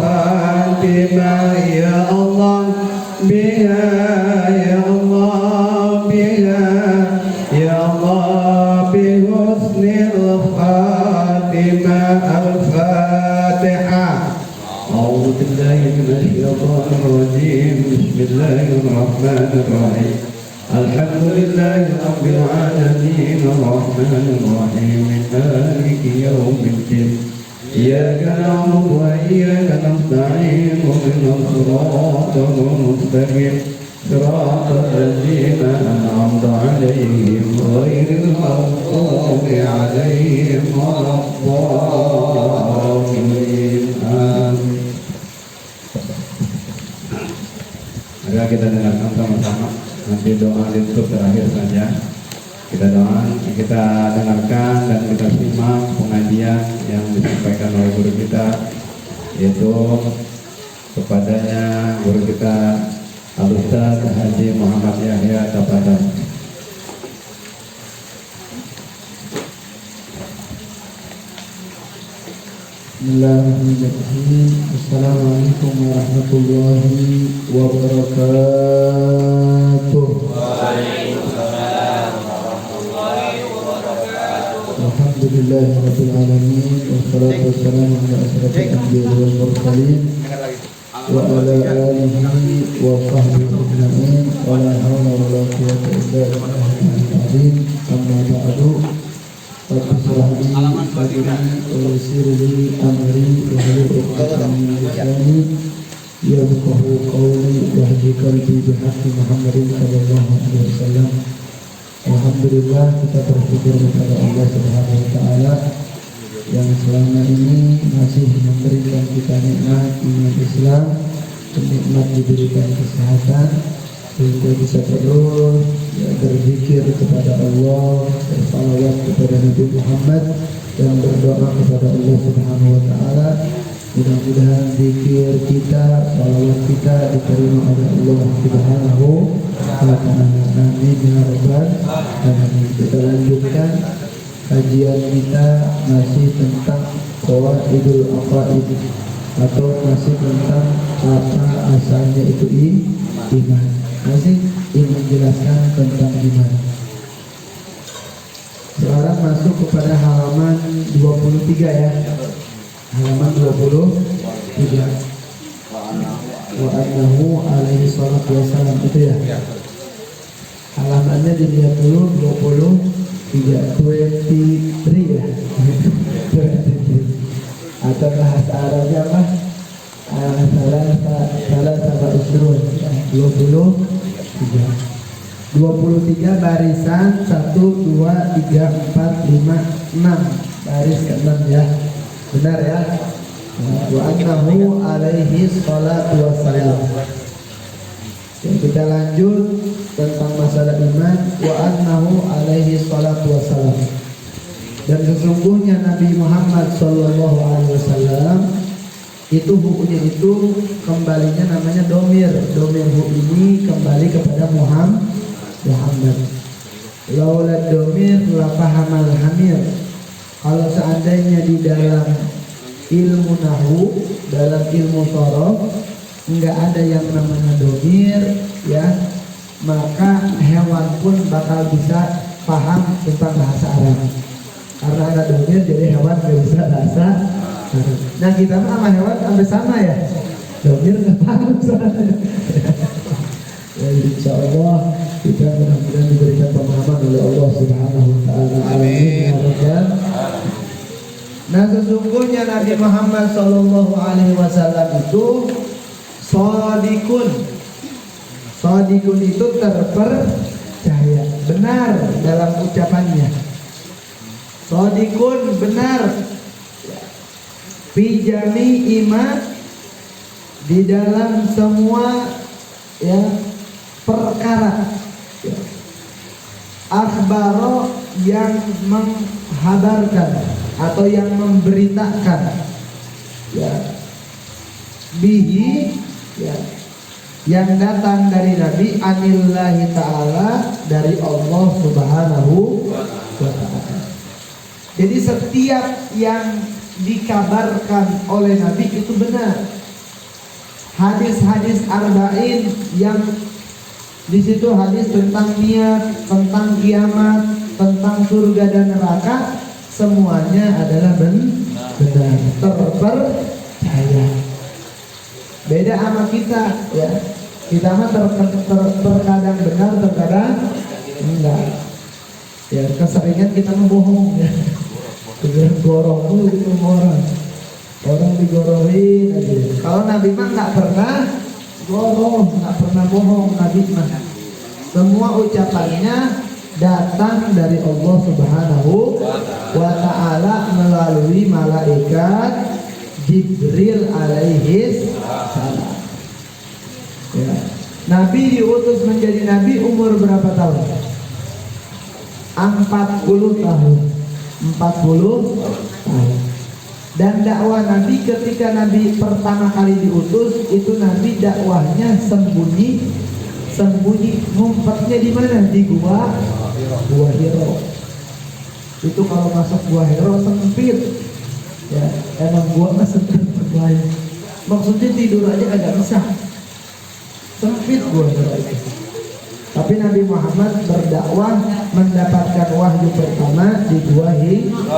الخاتمة يا الله بها يا الله بها يا الله بحسن الخاتمة الفاتحة أعوذ بالله من الشيطان الرجيم بسم الله الرحمن الرحيم الحمد لله رب العالمين الرحمن الرحيم مالك يوم الدين إياك نعبد وإياك نستعين اهدنا الصراط المستقيم صراط الذين أنعمت عليهم غير المغضوب عليهم ولا الضالين آمين. Mari kita dengarkan sama-sama nanti doa untuk terakhir saja. Kita dengarkan dan kita simak pengajian yang disampaikan oleh guru kita, yaitu kepadanya guru kita Al-Ustaz Haji Muhammad Yahya Tabadan. Bismillahirrahmanirrahim. Assalamualaikum warahmatullahi wabarakatuh. Waalaikumsalam warahmatullahi wabarakatuh. Alhamdulillahirabbil alamin wassalatu wassalamu ala asyrafil anbiya'i wal mursalin wa ala alihi wa sahbihi ajma'in wa la hawla wa la quwwata illa billahil azim. Amma ba'du. Rabbi shrah li sadri wa yassir li amri wahlul 'uqdatam min lisani yafqahu qawli wahdi qalbi bihaqqi Muhammadin sallallahu alaihi wasallam. Alhamdulillah, kita bersyukur kepada Allah Subhanahu wa taala yang selama ini masih memberikan kita nikmat iman Islam, nikmat diberikan kesehatan sehingga bisa terus berzikir kepada Allah, bersalawat kepada Nabi Muhammad dan berdoa kepada Allah Subhanahu wa taala. Mudah-mudahan zikir kita, salawat kita diterima oleh Allah Subhanahu wa taala. Amin ya rabbal alamin. Kita lanjutkan kajian kita masih tentang qawaidul aqaid atau masih tentang apa asalnya itu iman. Masih menjelaskan tentang iman. Sekarang masuk kepada halaman 23 ya. Halaman 23. Wa annahu alaihi salatu wassalam, itu ya. Halamannya dilihat dulu 23 ya. 23. Atau bahasa Arabnya apa? Salah sama usrun 23 barisan 1, 2, 3, 4, 5, 6 baris ke-6 ya. Benar ya? Wa annahu alaihi salatu wassalam. Kita lanjut tentang masalah iman. Wa annahu alaihi salatu wassalam. Dan sesungguhnya Nabi Muhammad sallallahu alaihi wasallam itu hukumnya itu kembalinya namanya domir. Domir hu ini kembali kepada Muhammad. Laula domir la fahamal hamir. Kalau seandainya di dalam ilmu nahu, dalam ilmu sorof enggak ada yang namanya domir ya, maka hewan pun bakal bisa paham tentang bahasa Arab. Karena ada domir jadi hewan nggak bisa bahasa. Nah kita mah sama hewan sampai sama ya, domir nggak paham soalnya. Ya, insya Allah kita mudah-mudahan diberikan pemahaman oleh Allah Subhanahu Wa Taala. Amin. Nah sesungguhnya Nabi Muhammad Sallallahu Alaihi Wasallam itu shadiqun. Shadiqun itu terpercaya, benar dalam ucapannya. Shadiqun benar. Pijami iman di dalam semua ya perkara ya. Akhbaro yang menghabarkan atau yang memberitakan ya, bihi ya, yang datang dari Nabi anillahi ta'ala, dari Allah Subhanahu wa ta'ala. Jadi setiap yang dikabarkan oleh Nabi itu benar. hadis-hadis arba'in yang di situ hadis tentang niat, tentang kiamat, tentang surga dan neraka, semuanya adalah benar, terpercaya. Beda sama kita, ya. Kita mah terkadang benar, terkadang enggak. Ya, keseringan kita membohong, ya. Gorong dulu itu orang digorohin aja. Kalau Nabi mah nggak pernah gorong, nggak pernah bohong. Nabi mah semua ucapannya datang dari Allah Subhanahu wa Ta'ala melalui malaikat Jibril alaihis salam. Ya. Nabi diutus menjadi nabi umur berapa tahun? 40 tahun. 40 tahun. Dan dakwah Nabi ketika Nabi pertama kali diutus itu Nabi dakwahnya sembunyi, ngumpetnya di mana? Di gua Hiro. Itu kalau masuk gua Hiro sempit, ya emang gua mah sempit bermain. Maksudnya tidur aja agak bisa, sempit gua Hiro itu. Tapi Nabi Muhammad berdakwah mendapatkan wahyu pertama di gua Hiro.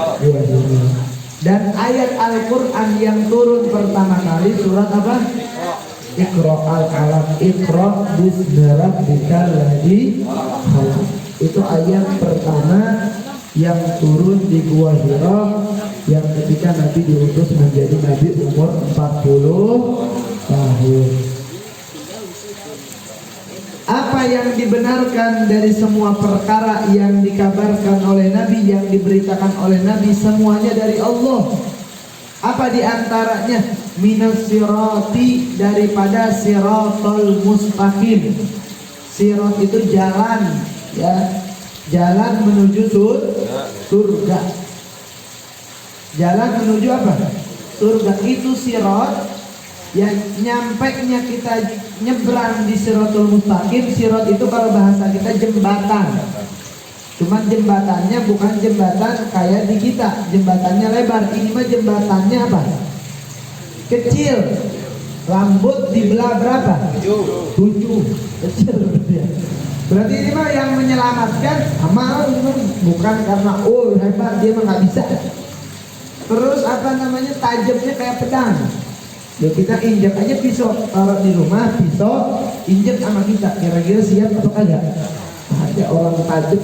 Dan ayat Al-Quran yang turun pertama kali surat apa? Iqra al-alam, Iqra bismi rabbikal ladzi khalaq. Itu ayat pertama yang turun di Gua Hira yang ketika Nabi diutus menjadi Nabi umur 40 tahun. Apa yang dibenarkan dari semua perkara yang dikabarkan oleh Nabi, yang diberitakan oleh Nabi, semuanya dari Allah. Apa diantaranya? Minas sirati, daripada siratul mustaqim. Sirat itu jalan, ya, jalan menuju surga. Jalan menuju apa? Surga. Itu sirat. Yang nyampeknya kita nyebrang di siratul mustaqim. Sirat itu kalau bahasa kita jembatan. Cuman jembatannya bukan jembatan kayak di kita, jembatannya lebar. Ini mah jembatannya apa? Kecil. Rambut dibelah berapa? 7. Kecil berarti ya. Berarti ini mah yang menyelamatkan amal, bukan karena hebat dia mah nggak bisa. Terus apa namanya, tajamnya kayak pedang. Ya kita injek aja pisau, taruh di rumah pisau, injek sama kita, kira-kira siap atau kagak? Ada orang tajam,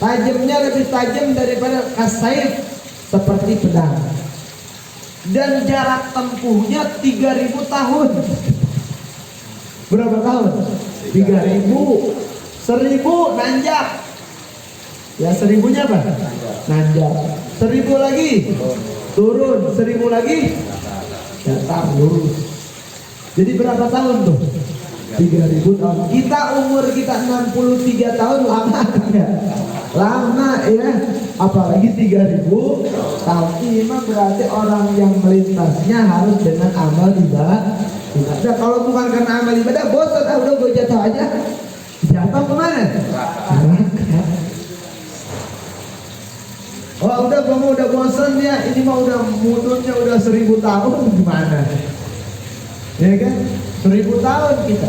tajamnya lebih tajam daripada kasaif, seperti pedang. Dan jarak tempuhnya 3000 tahun. Berapa tahun? 3000. 1000 nanjak. Ya 1000-nya apa? Nanjak. 1000 lagi turun, 1000 lagi datar lurus. Jadi berapa tahun tuh? 3000 tahun. Kita umur kita 63 tahun, lama ya? Lama ya. Apalagi 3000 tahun. Ini mah berarti orang yang melintasnya harus dengan amal ibadah. Nah, kalau bukan karena amal ibadah, bosan, udah gue jatuh aja. Jatuh kemana? Neraka. Oh udah, gue udah bosan ya, ini mah udah mudurnya udah 1000 tahun, gimana? Ya kan, 1000 tahun kita.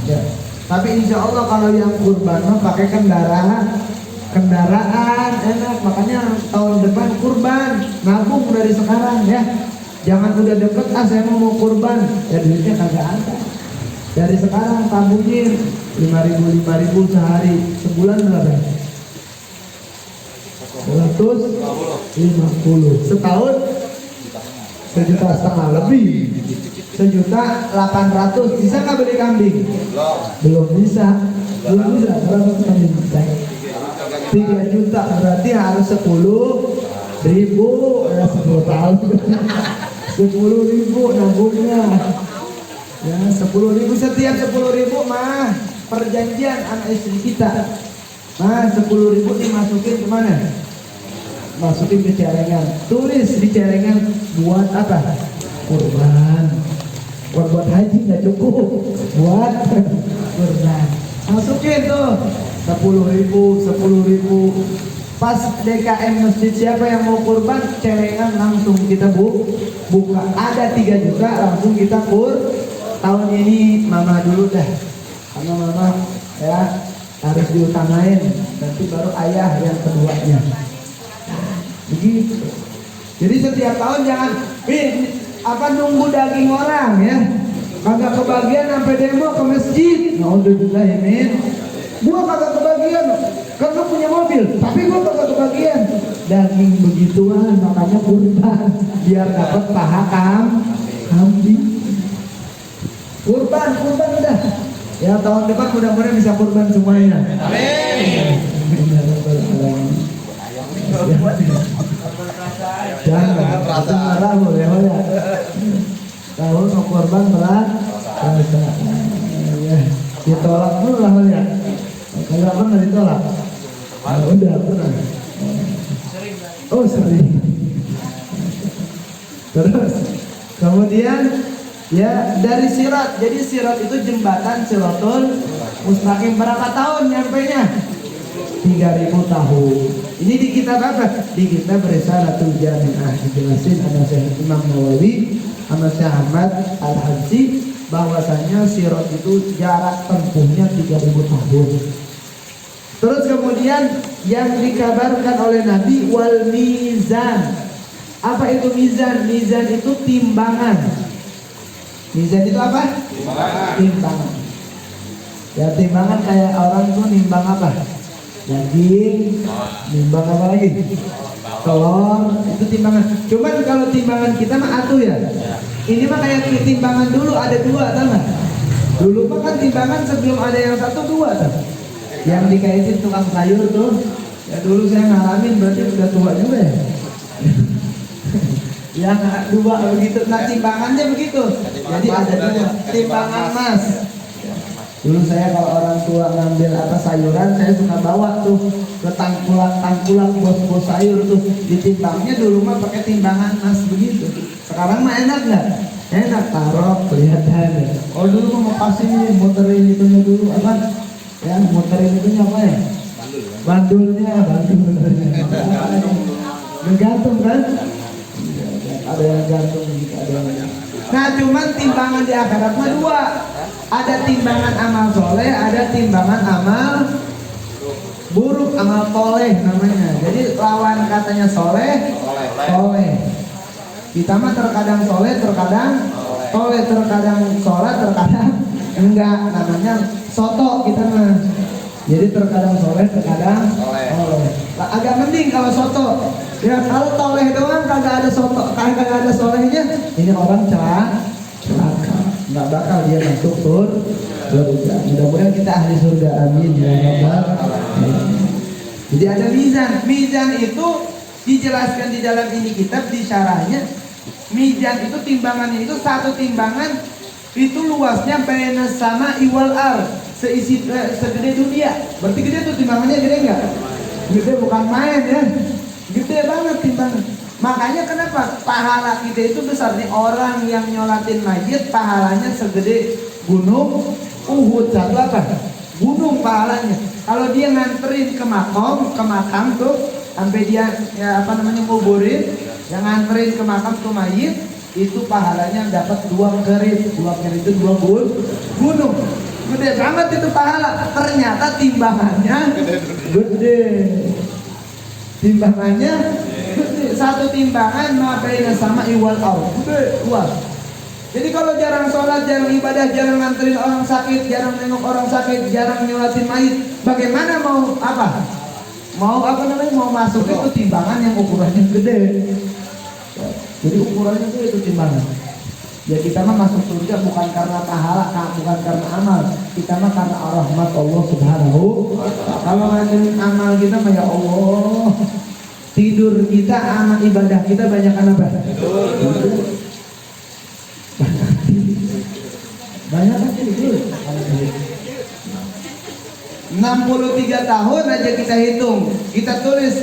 Ya. Tapi insya Allah kalau yang kurban mah pakai kendaraan enak. Makanya tahun depan kurban, nabung dari sekarang ya. Jangan udah deket, saya mau kurban, ya duitnya kagak ada. Dari sekarang tabungin 5.000 sehari, sebulan berapa? 150. Setahun 1,5 juta lebih. 1.800.000. Bisa nggak beli kambing? Belum bisa. Berapa kambing? 3 juta. Berarti harus 10.000 ya, 10 tahun. 10.000 nabungnya. Ya 10.000 setiap 10.000 mah perjanjian anak istri kita. Nah 10.000 dimasukin kemana? Masukin ke celengan. Tulis di celengan buat apa? Kurban. Buat haji nggak cukup. Buat kurban. Masukin tuh 10.000. Pas DKM masjid siapa yang mau kurban, celengan langsung kita buka. Ada 3 juta langsung kita tahun ini mama dulu dah. Karena mama ya harus diutamain, nanti baru ayah yang keduanya. Begitu. Jadi setiap tahun jangan nunggu daging orang ya. Kagak kebagian sampai demo ke masjid. Alhamdulillah amin. Gua kagak kebagian karena punya mobil, tapi gua kagak kebagian daging begituan, makanya kurban biar dapat paha kambing. Kurban udah. Ya tahun depan mudah-mudahan bisa kurban semuanya. Amin. Jangan marah lo ya. Tahun mau kurban berat, ditolak dulu lah ya. Kalau pernah ditolak, udah pernah. Oh sering. Terus kemudian ya dari sirat. Jadi sirat itu jembatan Siratul Mustaqim. Berapa tahun nyampenya? 3000 tahun. Ini di kitab apa? Di kitab Risalatul Jami'ah dijelasin sama Syekh Imam Nawawi sama Syekh Ahmad Al-Hadzi bahwasanya sirat itu jarak tempuhnya 3000 tahun. Terus kemudian yang dikabarkan oleh Nabi wal mizan. Apa itu mizan? Mizan itu timbangan. Mizan itu apa? Timbangan. Ya timbangan kayak orang tuh nimbang apa? Daging, nimbang apa lagi? Telur, itu timbangan. Cuman kalau timbangan kita mah atuh ya. Ini mah kayak timbangan dulu ada 2, tahu nggak? Dulu mah kan timbangan sebelum ada yang 1 2 tahu. Yang dikaitin tukang sayur tuh. Ya dulu saya ngalamin, berarti udah tua juga ya. Yang 2 begitu. Nah timbangannya begitu. Jadi ada 2 timbangan mas. Dulu saya kalau orang tua ngambil sayuran, saya suka bawa tuh ke tangkulan bos-bos sayur tuh. Ditimbangnya dulu mah pakai timbangan mas begitu. Sekarang mah enak nggak? Enak, taruh kelihatan. Oh dulu mau kasih muterin itunya dulu apa? Ya muterin itunya apa ya? Bandulnya. Gantung kan? Ada yang gantung, ada yang. Nah cuman timbangan di akhirat mah 2. Ada timbangan amal soleh, ada timbangan amal buruk, amal toleh namanya. Jadi lawan katanya soleh. Kita mah terkadang soleh, terkadang toleh, terkadang sholat, terkadang enggak. Namanya soto kita mah. Jadi terkadang soleh, terkadang toleh. Agak mending kalau soto. Ya kalau toleh doang kagak ada soto, kagak ada solehnya, ini orang celaka. Nggak bakal dia masuk surga. Mudah-mudahan kita ahli surga, amin ya rabbal alamin. Jadi ada mizan. Mizan itu dijelaskan di dalam ini kitab di syarahnya. Mizan itu timbangannya itu 1 timbangan itu luasnya baina sama iwal ar, segede dunia. Berarti gede tuh timbangannya, gede nggak? Gede, bukan main ya. Gede banget timbangan. Makanya kenapa pahala kita itu besar nih. Orang yang nyolatin mayit pahalanya segede gunung Uhud. Satu apa? Gunung pahalanya. Kalau dia nganterin ke makam tuh sampai dia nguburin, yang nganterin ke makam tuh mayit, itu pahalanya dapat 2 kerit. 2 kerit itu 2 gunung. Gede banget itu pahala. Ternyata timbangannya gede. Timbangannya gede. 1 timbangan mabaina sama iwal ar. Gede, luas. Jadi kalau jarang sholat, jarang ibadah, jarang nganterin orang sakit, jarang nengok orang sakit, jarang nyolatin mayit, bagaimana mau apa? Mau masuk itu timbangan yang ukurannya gede. Jadi ukurannya itu timbangan. Ya kita mah masuk surga bukan karena pahala, bukan karena amal. Kita mah karena rahmat Allah Subhanahu. Kalau nganterin amal kita mah ya Allah. Tidur kita, amal ibadah kita banyak apa? Tidur. Banyak kan tidur. 63 tahun aja kita hitung. Kita tulis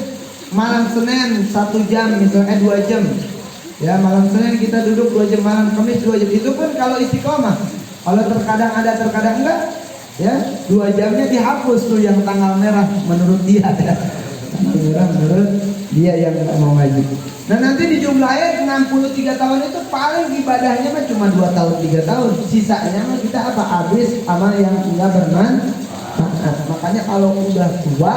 malam Senin 1 jam, misalnya 2 jam. Ya malam Senin kita duduk 2 jam, malam Kamis 2 jam. Itu pun kalau istiqomah. Kalau terkadang ada, terkadang enggak. Ya 2 jamnya dihapus tuh yang tanggal merah menurut dia. Ya. Kartu merah menurut dia yang nggak mau ngaji. Nah nanti dijumlahin 63 tahun itu paling ibadahnya mah cuma 2 tahun 3 tahun. Sisanya mah kita apa habis amal yang nggak bermanfaat. Makanya kalau udah tua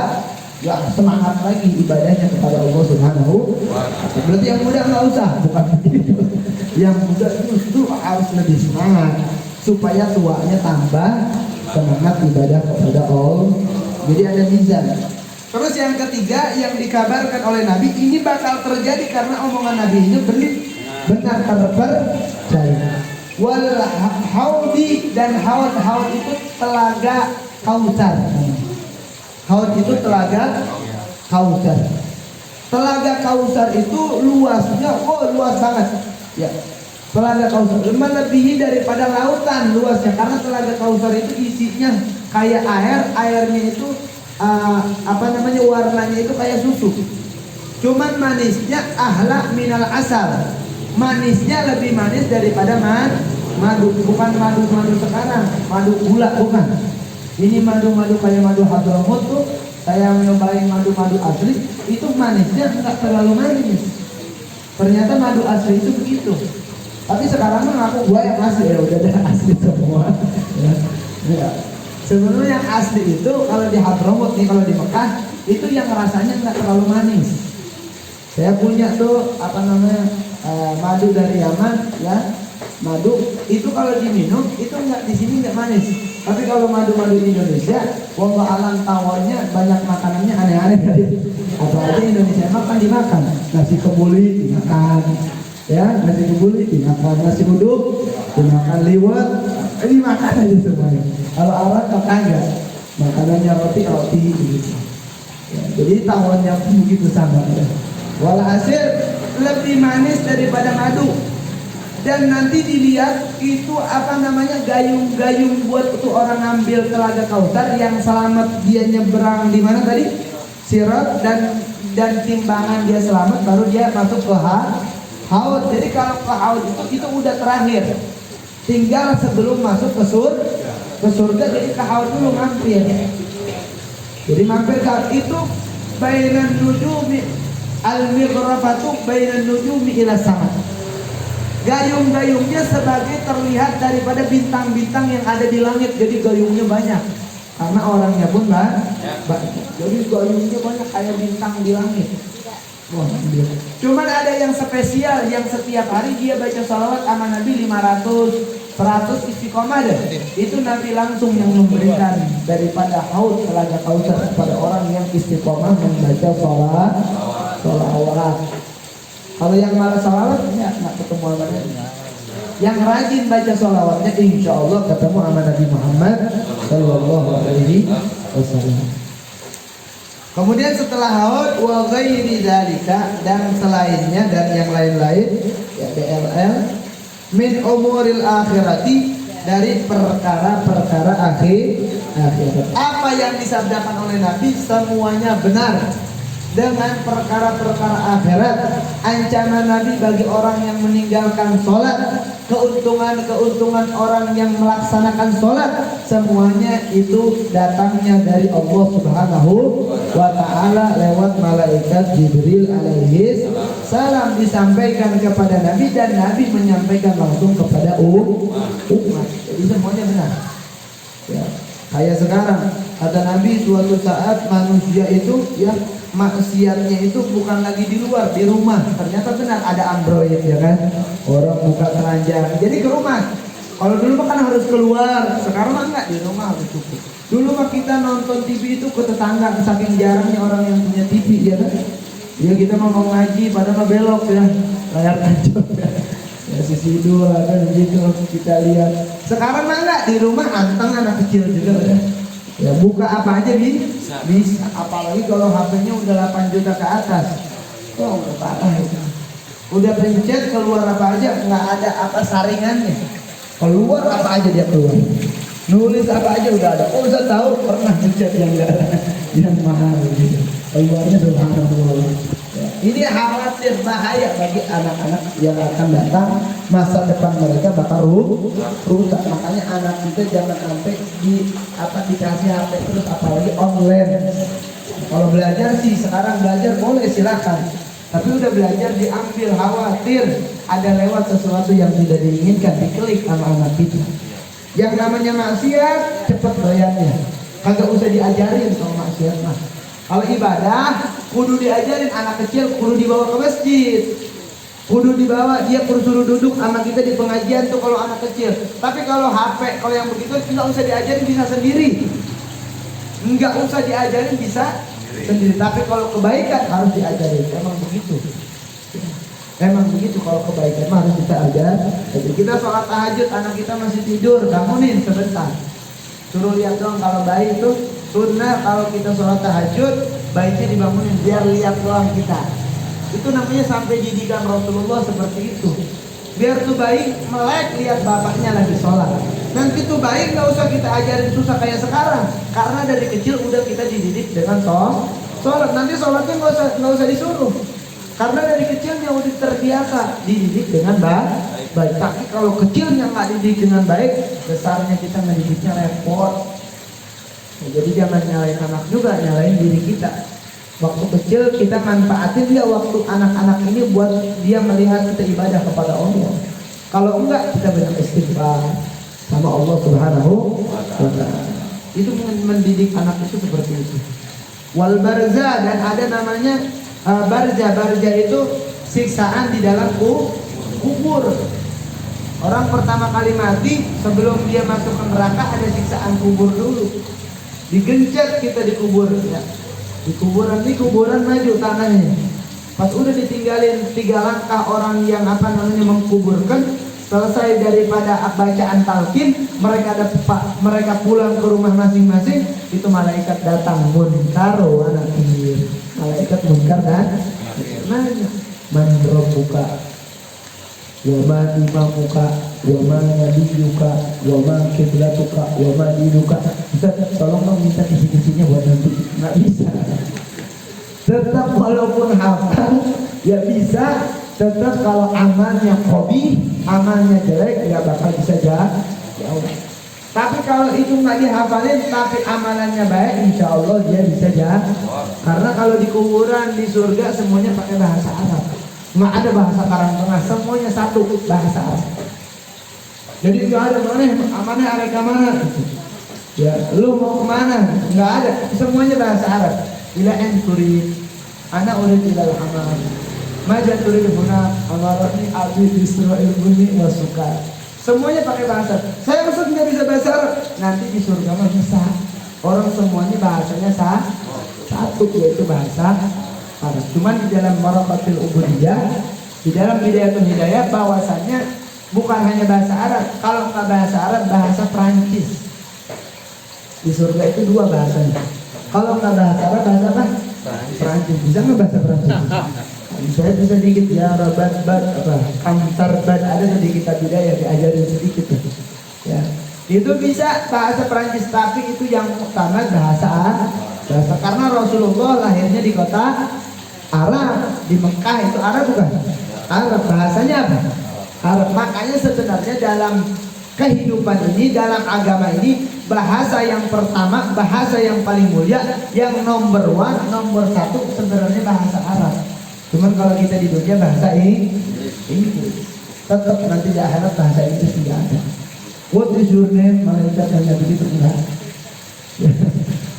ya semangat lagi ibadahnya kepada Allah Subhanahu wa Ta'ala. Berarti yang muda nggak usah, bukan begitu. Yang muda justru harus lebih semangat supaya tuanya tambah semangat ibadah kepada Allah. Jadi ada mizan. Terus yang ketiga yang dikabarkan oleh Nabi ini bakal terjadi karena omongan Nabi ini benar terpercaya. Wal haudi, dan haud itu telaga Kautsar. Haud itu telaga Kautsar. Telaga Kautsar itu luasnya luas banget. Ya. Telaga Kautsar melebihi daripada lautan luasnya karena telaga Kautsar itu isinya kayak airnya itu warnanya itu kayak susu. Cuman manisnya ahla minal asal. Manisnya lebih manis daripada madu. Bukan madu sekarang, madu gula bukan. Ini madu kayak madu Hadramut tuh. Saya nyobain madu asli, itu manisnya enggak terlalu manis. Ternyata madu asli itu begitu. Tapi sekarang mah gua yang asli ya udah asli semua. Ya. Sebenarnya yang asli itu kalau di Hadramut nih, kalau di Mekah itu yang rasanya nggak terlalu manis. Saya punya tuh madu dari Yaman ya. Madu itu kalau diminum itu nggak di sini nggak manis. Tapi kalau madu di Indonesia, wallah alam tawarnya banyak makanannya aneh-aneh dari. Apalagi Indonesia makan dimakan nasi kebuli dimakan, ya nasi kebuli dimakan, nasi uduk dimakan, liwet dimakan aja semuanya. Kalau Arab enggak, makanannya roti gitu. Ya, jadi tawarnya pun begitu sama. Ya. Walhasil lebih manis daripada madu. Dan nanti dilihat itu gayung-gayung buat itu orang ngambil telaga Kautsar yang selamat dia nyebrang di mana tadi? Sirat dan timbangan dia selamat baru dia masuk ke haud. Jadi kalau ke haud itu udah terakhir. Tinggal sebelum masuk ke surga jadi ke haud dulu mampir. Jadi mampir itu bainan nujumi al-mighrafatu bainan nujumi ila sama. Gayung-gayungnya sebagai terlihat daripada bintang-bintang yang ada di langit. Jadi gayungnya banyak karena orangnya pun banyak. Jadi gayungnya banyak kayak bintang di langit. Wah, cuman ada yang spesial yang setiap hari dia baca sholawat sama Nabi 500 100 istiqomah deh. Itu Nabi langsung yang memberikan daripada haud telaga Kautsar kepada orang yang istiqomah membaca sholawat. Kalau yang malas sholawat ya nggak ketemu sama Nabi. Yang rajin baca sholawatnya insya Allah ketemu sama Nabi Muhammad Sallallahu Alaihi Wasallam. Kemudian setelah haud wa ghairi dzalika dan selainnya dan yang lain-lain ya DLL min umuril akhirati dari perkara-perkara akhirat. Apa yang disabdakan oleh Nabi semuanya benar. Dengan perkara-perkara akhirat, ancaman Nabi bagi orang yang meninggalkan sholat, keuntungan orang yang melaksanakan sholat, semuanya itu datangnya dari Allah Subhanahu wa Ta'ala lewat malaikat Jibril alaihi salam disampaikan kepada Nabi dan Nabi menyampaikan langsung kepada umat. Jadi semuanya benar. Ya, kayak sekarang kata Nabi suatu saat manusia itu ya maksiatnya itu bukan lagi di luar, di rumah. Ternyata benar ada Android ya kan. Orang buka keranjang. Jadi ke rumah. Kalau dulu mah kan harus keluar. Sekarang mah enggak, di rumah harus cukup. Dulu mah kita nonton TV itu ke tetangga, saking jarangnya orang yang punya TV ya kan. Ya kita mau ngaji pada mah belok ya. Layar tancap ya. Ya sisi dua kan gitu kita lihat. Sekarang mah enggak, di rumah anteng anak kecil juga ya. Ya buka apa aja bisa. Apalagi kalau HP-nya udah 8 juta ke atas. Oh udah parah itu. Udah pencet keluar apa aja, nggak ada apa saringannya. Keluar apa aja dia keluar. Nulis apa aja udah ada. Oh saya tahu pernah pencet yang mahal gitu. Keluarnya subhanallah. Ya, ini khawatir bahaya bagi anak-anak yang akan datang, masa depan mereka bakal rusak. Makanya anak kita jangan sampai dikasih HP terus apalagi online. Kalau belajar sih sekarang belajar boleh silakan. Tapi udah belajar diambil, khawatir ada lewat sesuatu yang tidak diinginkan diklik sama anak kita. Yang namanya maksiat cepet doyannya. Kagak usah diajarin kalau maksiat mah. Kalau ibadah kudu diajarin, anak kecil kudu dibawa ke masjid. Kudu dibawa, dia kudu suruh duduk sama kita di pengajian tuh kalau anak kecil. Tapi kalau HP, kalau yang begitu nggak usah diajarin, bisa sendiri. Nggak usah diajarin, bisa sendiri. Tapi kalau kebaikan harus diajarin. Emang begitu. Emang begitu, kalau kebaikan mah harus kita ajar. Jadi kita sholat tahajud, anak kita masih tidur, bangunin sebentar. Suruh lihat dong, kalau bayi itu sunnah kalau kita sholat tahajud, bayinya dibangunin biar lihat doang kita. Itu namanya sampai didikan Rasulullah seperti itu. Biar tuh bayi melek lihat bapaknya lagi sholat. Nanti tuh bayi nggak usah kita ajarin susah kayak sekarang, karena dari kecil udah kita dididik dengan sholat. Nanti sholatnya nggak usah disuruh, karena dari kecilnya udah terbiasa dididik dengan baik. Tapi kalau kecilnya nggak dididik dengan baik, besarnya kita ngedidiknya repot. Jadi jangan nyalain anak juga, nyalain diri kita. Waktu kecil kita manfaatin dia waktu anak-anak ini buat dia melihat kita ibadah kepada Allah. Kalau enggak, kita banyak istighfar sama Allah Subhanahu wa ta'ala. Itu mendidik anak itu seperti itu. Wal barza, dan ada namanya barza. Barza itu siksaan di dalam kubur. Orang pertama kali mati sebelum dia masuk ke neraka ada siksaan kubur dulu. Digencet kita di kubur ya. Di kuburan maju tangannya. Pas udah ditinggalin 3 langkah orang yang mengkuburkan, selesai daripada bacaan talqin, mereka pulang ke rumah masing-masing. Itu malaikat datang, munkar wa nakir. Malaikat munkar dan nanya, man rabbuka wa ma imamuka wa ma nabiyuka wa ma kiblatuka wa ma dinuka. Ustaz, tolong dong minta kisi-kisinya buat nanti. Nggak bisa. Tetap walaupun hafal ya bisa. Tetap kalau amalnya hobi, amalnya jelek, nggak bakal bisa jauh. Tapi kalau itu nggak dihafalin tapi amalannya baik, insya Allah dia bisa jauh. Karena kalau di kuburan di surga semuanya pakai bahasa Arab. Nggak ada bahasa Karang Tengah, semuanya satu bahasa Arab. Jadi nggak ada mana arah kemana? Ya, lu mau kemana? Nggak ada, semuanya bahasa Arab. Bila turid, anak urid ilal hamal, maja turid huna, amarani abdi Israel bunyi wasuka. Semuanya pakai bahasa. Saya maksud nggak bisa bahasa Arab. Nanti di surga mah bisa. Orang semuanya bahasanya satu, yaitu bahasa Arab. Cuman di dalam Maraqatul Ubudiyah, di dalam Bidayatul Hidayah bahwasanya bukan hanya bahasa Arab. Kalau nggak bahasa Arab, bahasa Perancis. Di surga itu 2 bahasanya. Kalau nggak bahasa Arab, bahasa apa? Perancis. Bisa nggak bahasa Perancis? Saya bisa sedikit ya, rabat apa? Kamtar bad ada sedikit Bidayah diajarin sedikit ya. Itu bisa bahasa Perancis, tapi itu yang utama bahasa Arab. Karena Rasulullah lahirnya di kota Arab, di Mekah itu Arab bukan? Arab, bahasanya apa? Arab. Makanya sebenarnya dalam kehidupan ini, dalam agama ini, bahasa yang pertama, bahasa yang paling mulia, yang nomor 1 sebenarnya bahasa Arab. Cuman kalau kita di dunia bahasa Inggris, tetap nanti di akhirat bahasa Inggris tidak ada. What is your name? Malaikat hanya begitu enggak.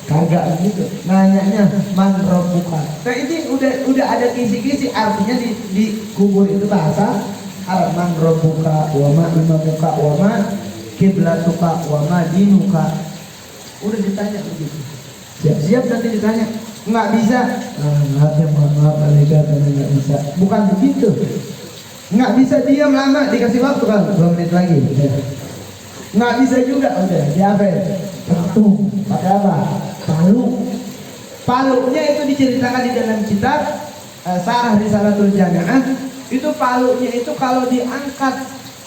Kagak gitu. Nanyanya man rabbuka. Nah ini udah ada kisi-kisi, artinya di kubur itu bahasa Arab. Man rabbuka wa ma imamuka wa ma kiblatuka wa ma dinuka. Udah ditanya begitu. Siap-siap nanti ditanya. Nggak bisa. Maaf ya, maaf malaikat, nggak bisa. Bukan begitu. Nggak bisa diam lama, dikasih waktu kan 2 menit lagi. Nggak bisa juga, udah diapel. Tuh, pakai apa? Palunya itu diceritakan di dalam kitab Sarah Risalatul Jami'ah. Itu palunya itu kalau diangkat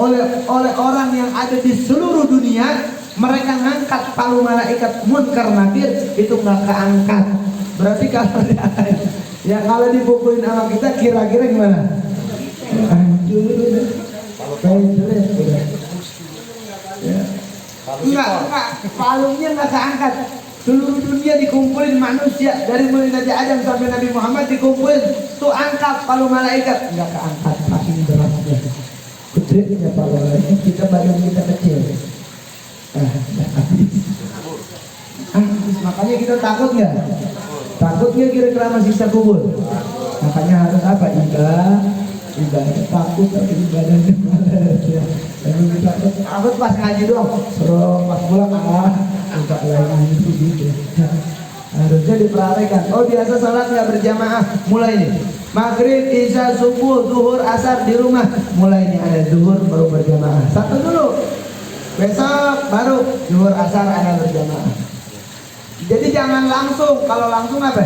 oleh orang yang ada di seluruh dunia, mereka ngangkat palu malaikat munkar nakir itu nggak keangkat. Berarti kalau ya kalau dipukulin sama kita kira-kira gimana? Hancur. Ya. Enggak, palunya nggak keangkat. Seluruh dunia dikumpulin manusia dari mulai Nabi Adam sampai Nabi Muhammad dikumpulin. Tuh angkat palu malaikat, nggak keangkat, saking beratnya. Gedenya palu malaikat, kita badan kita kecil. Makanya kita takut nggak? Takut nggak kira-kira masih siksa kubur? Makanya harus apa? Ibadah. Takut tapi ibadahnya malas ya. Takut pas ngaji doang, serong pas pulang enggak lagi gitu. Harusnya diperhatikan. Oh biasa salat nggak berjamaah, mulai nih. Maghrib, isya, subuh, zuhur, asar di rumah. Mulai nih ada zuhur baru berjamaah. Satu dulu. Besok baru zuhur, asar ada berjamaah. Jadi jangan langsung. Kalau langsung apa?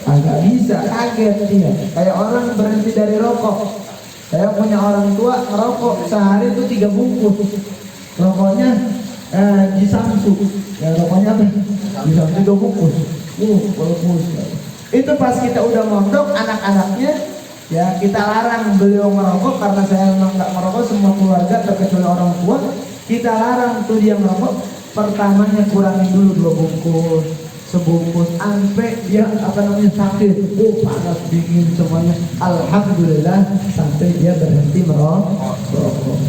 Agak bisa, kaget dia. Kayak orang berhenti dari rokok. Saya punya orang tua ngerokok sehari itu 3 bungkus. Rokoknya di Samsu. Ya rokoknya apa? Di Samsu 3 bungkus. Bungkus. Itu pas kita udah mondok, anak-anaknya ya kita larang beliau merokok karena saya memang nggak merokok, semua keluarga terkecuali orang tua. Kita larang tuh dia merokok. Pertamanya kurangin dulu 2 bungkus, sebungkus, sampai dia sakit, panas dingin semuanya. Alhamdulillah sampai dia berhenti merokok.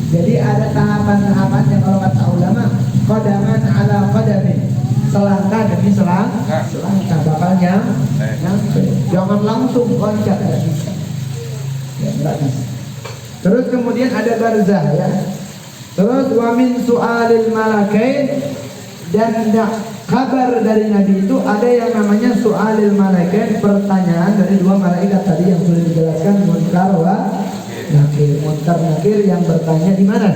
Jadi ada tahapan-tahapannya kalau kata ulama, qadaman ala qadamin, selangkah demi selangkah bakal nyampe. Jangan langsung loncat, nggak bisa. Ya, nggak bisa. Terus kemudian ada barzah ya. Terus wa min su'alil malakain, dan kabar dari Nabi itu ada yang namanya su'alil malakain, pertanyaan dari 2 malaikat tadi yang sudah dijelaskan, Munkar wa Nakir. Munkar Nakir yang bertanya di mana?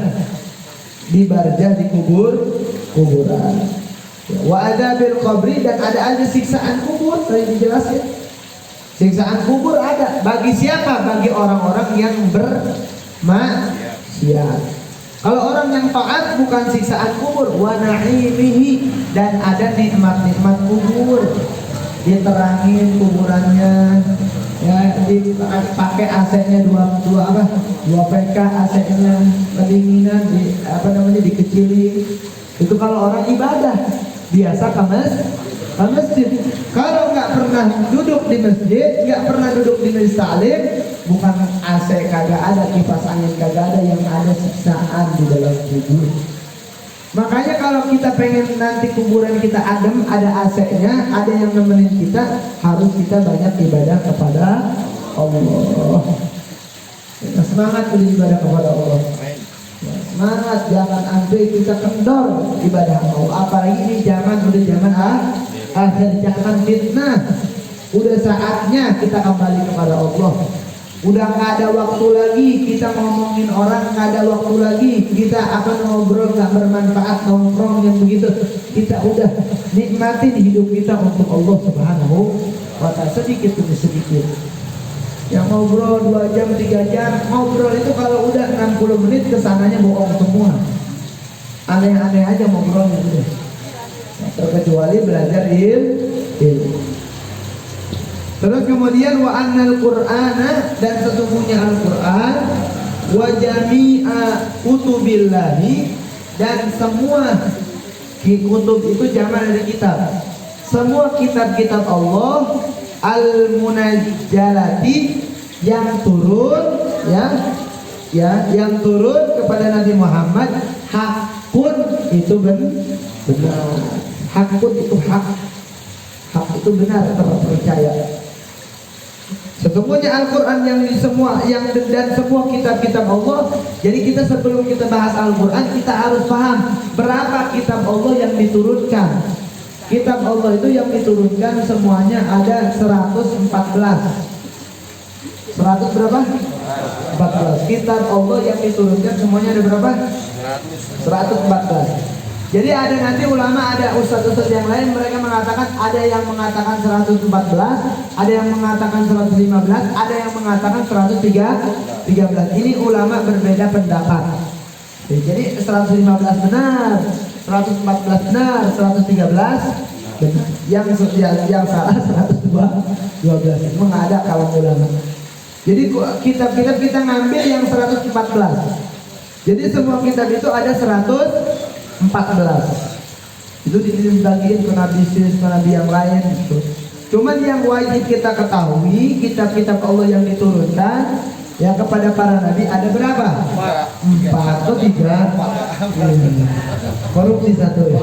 Di barzah, di kuburan. Wa adabil qabri, dan ada siksaan kubur tadi dijelasin. Siksaan kubur ada bagi siapa? Bagi orang-orang yang bermaksiat. Kalau orang yang taat bukan siksaan kubur, wa na'imihi, dan ada nikmat-nikmat kubur. Diterangin kuburannya, ya dipakai AC-nya 2 PK, AC-nya kedinginan, dikecilin. Itu kalau orang ibadah biasa ke masjid. Kalau nggak pernah duduk di masjid, nggak pernah duduk di majelis taklim, bukan AC kagak ada, kipas angin kagak ada, yang ada siksaan di dalam kubur. Makanya kalau kita pengen nanti kuburan kita adem, ada AC-nya, ada yang nemenin kita, harus kita banyak ibadah kepada Allah. Kita semangat beribadah kepada Allah. Semangat, jangan sampai kita kendor ibadah Allah. Apalagi ini udah zaman akhir, jangan fitnah. Udah saatnya kita kembali kepada Allah. Udah nggak ada waktu lagi kita ngomongin orang, nggak ada waktu lagi kita ngobrol nggak bermanfaat, nongkrong yang begitu. Kita udah nikmatin hidup kita untuk Allah Subhanahu wa Ta'ala, sedikit demi sedikit. Yang ngobrol 2 jam 3 jam, ngobrol itu kalau udah 60 menit kesananya bohong semua. Aneh-aneh aja ngobrolnya udah. Terkecuali belajar ilmu. Terus kemudian wa annal qur'ana, dan sesungguhnya Al-Qur'an, wa jami'a kutubillahi, dan semua kutub itu jamak dari kitab. Semua kitab-kitab Allah al-munajjalati, yang turun yang turun kepada Nabi Muhammad, hakun itu benar. Hakun itu hak itu benar, terpercaya. Sesungguhnya Al-Quran dan semua kitab-kitab Allah. Jadi kita sebelum kita bahas Al-Quran, kita harus paham berapa kitab Allah yang diturunkan. Kitab Allah itu yang diturunkan semuanya ada 114. 100 berapa? 14. Kitab Allah yang diturunkan semuanya ada berapa? 114. Jadi ada nanti ulama, ada ustaz-ustaz yang lain, mereka mengatakan, ada yang mengatakan 114, ada yang mengatakan 115, ada yang mengatakan 113. Ini ulama berbeda pendapat. Jadi 115 benar, 114 benar, 113 benar. Yang salah 112. Itu nggak ada kalam ulama. Jadi kitab-kitab kita ngambil yang 114. Jadi semua kitab itu ada 114. Itu dibagiin ke nabi yang lain gitu. Cuman yang wajib kita ketahui, kitab-kitab Allah yang diturunkan ya kepada para nabi ada berapa? 4 atau 3? Korupsi 1 ya.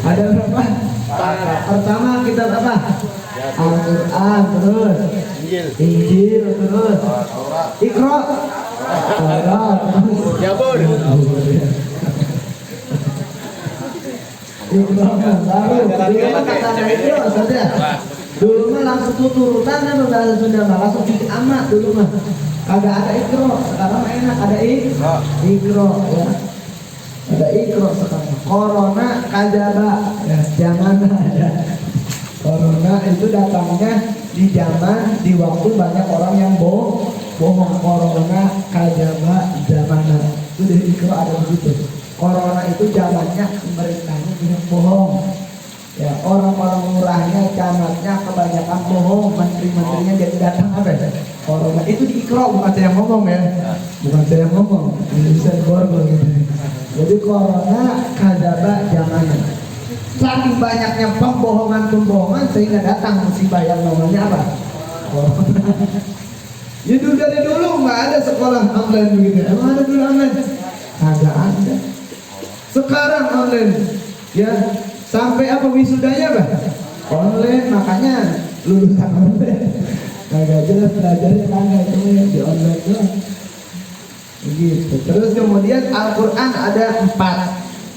Ada berapa? Pertama kitab apa? Al-Quran, terus Injil, terus Iqra, Taurat, Jabur. Baru kata Iqra saja. Dulu mah langsung turutan kan udah sudah langsung amat dulu mah. Kagak ada Iqra, sekarang enak ada Iqra ya. Ada Iqra sekarang. Corona kajaba ya, jangan ada. Corona itu datangnya di zaman di waktu banyak orang yang bohong. Corona kajaba zamana. Itu di Iqra ada begitu. Corona itu zamannya pemerintahnya banyak bohong. Ya, orang-orang murahnya, camatnya kebanyakan bohong, menteri-menterinya jadi datang apa ya? Corona itu di Iqra, bukan saya ngomong ya. Bukan saya ngomong. Ini bisa borgol gitu. Jadi corona kadzaba zamannya. Saking banyaknya pembohongan sehingga datang musibah yang namanya apa? Corona. Ya dulu dari dulu nggak ada sekolah online begitu. Emang ada dulu online? Kagak ada. Sekarang online, ya sampai apa wisudanya bah? Online, makanya lulusan online. Kagak jelas belajarnya kagak itu di online doang. Begitu. Terus kemudian Al-Quran ada 4.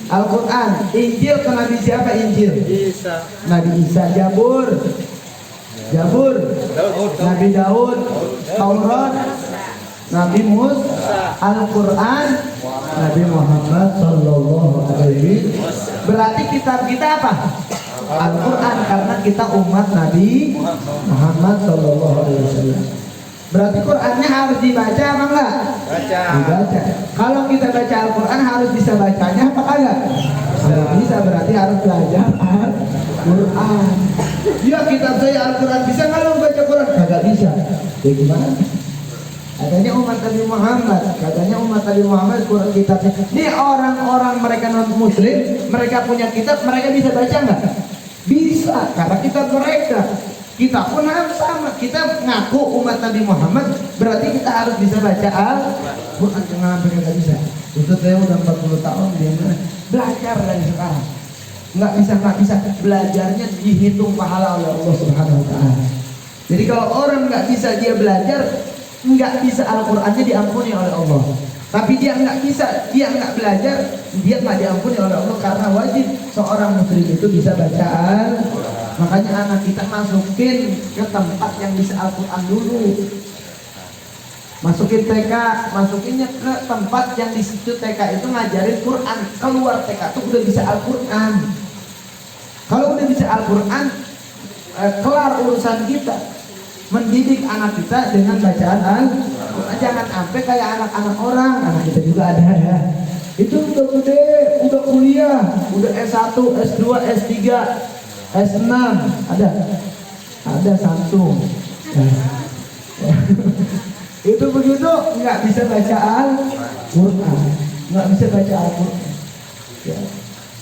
Al-Quran, Injil ke Nabi siapa Injil? Isa. Nabi Isa. Jabur, Nabi Daud. Taurat, Nabi Musa. Al-Quran, Nabi Muhammad Sallallahu Alaihi Wasallam. Berarti kitab kita apa? Al-Quran, karena kita umat Nabi Muhammad Sallallahu Alaihi Wasallam. Berarti Qurannya harus dibaca apa enggak? Dibaca. Kalau kita baca Al-Quran harus bisa bacanya apa kagak? Kalau bisa berarti harus belajar Al-Quran. Ya kitab saya Al-Quran bisa, kalau baca Quran kagak bisa. Ya gimana? Katanya umat Nabi Muhammad Quran kitabnya. Ini orang-orang mereka non muslim, mereka punya kitab, mereka bisa baca nggak? Bisa, karena kitab mereka. Kita pun sama, kita ngaku umat Nabi Muhammad, berarti kita harus bisa baca Al-Quran. Jangan sampai nggak bisa. Ustaz saya udah 40 tahun dia belajar dari sekarang. Nggak bisa. Belajarnya dihitung pahala oleh Allah Subhanahu Wa Taala. Jadi kalau orang nggak bisa dia belajar, nggak bisa Al-Qurannya diampuni oleh Allah. Tapi dia nggak bisa, dia nggak belajar, dia nggak diampuni oleh Allah, karena wajib seorang muslim itu bisa baca Al-Quran. Makanya anak kita masukin ke tempat yang bisa Al-Quran dulu. Masukin TK, masukinnya ke tempat yang di situ TK itu ngajarin Quran. Keluar TK tuh udah bisa Al-Quran. Kalau udah bisa Al-Quran, kelar urusan kita. Mendidik anak kita dengan bacaan Al-Quran. Jangan sampai kayak anak-anak orang. Anak kita juga ada ya. Itu udah gede, udah kuliah, udah S1, S2, S3, S6, ada Samsung. Itu begitu nggak bisa baca Al-Quran, nggak bisa baca Al-Quran. Ya.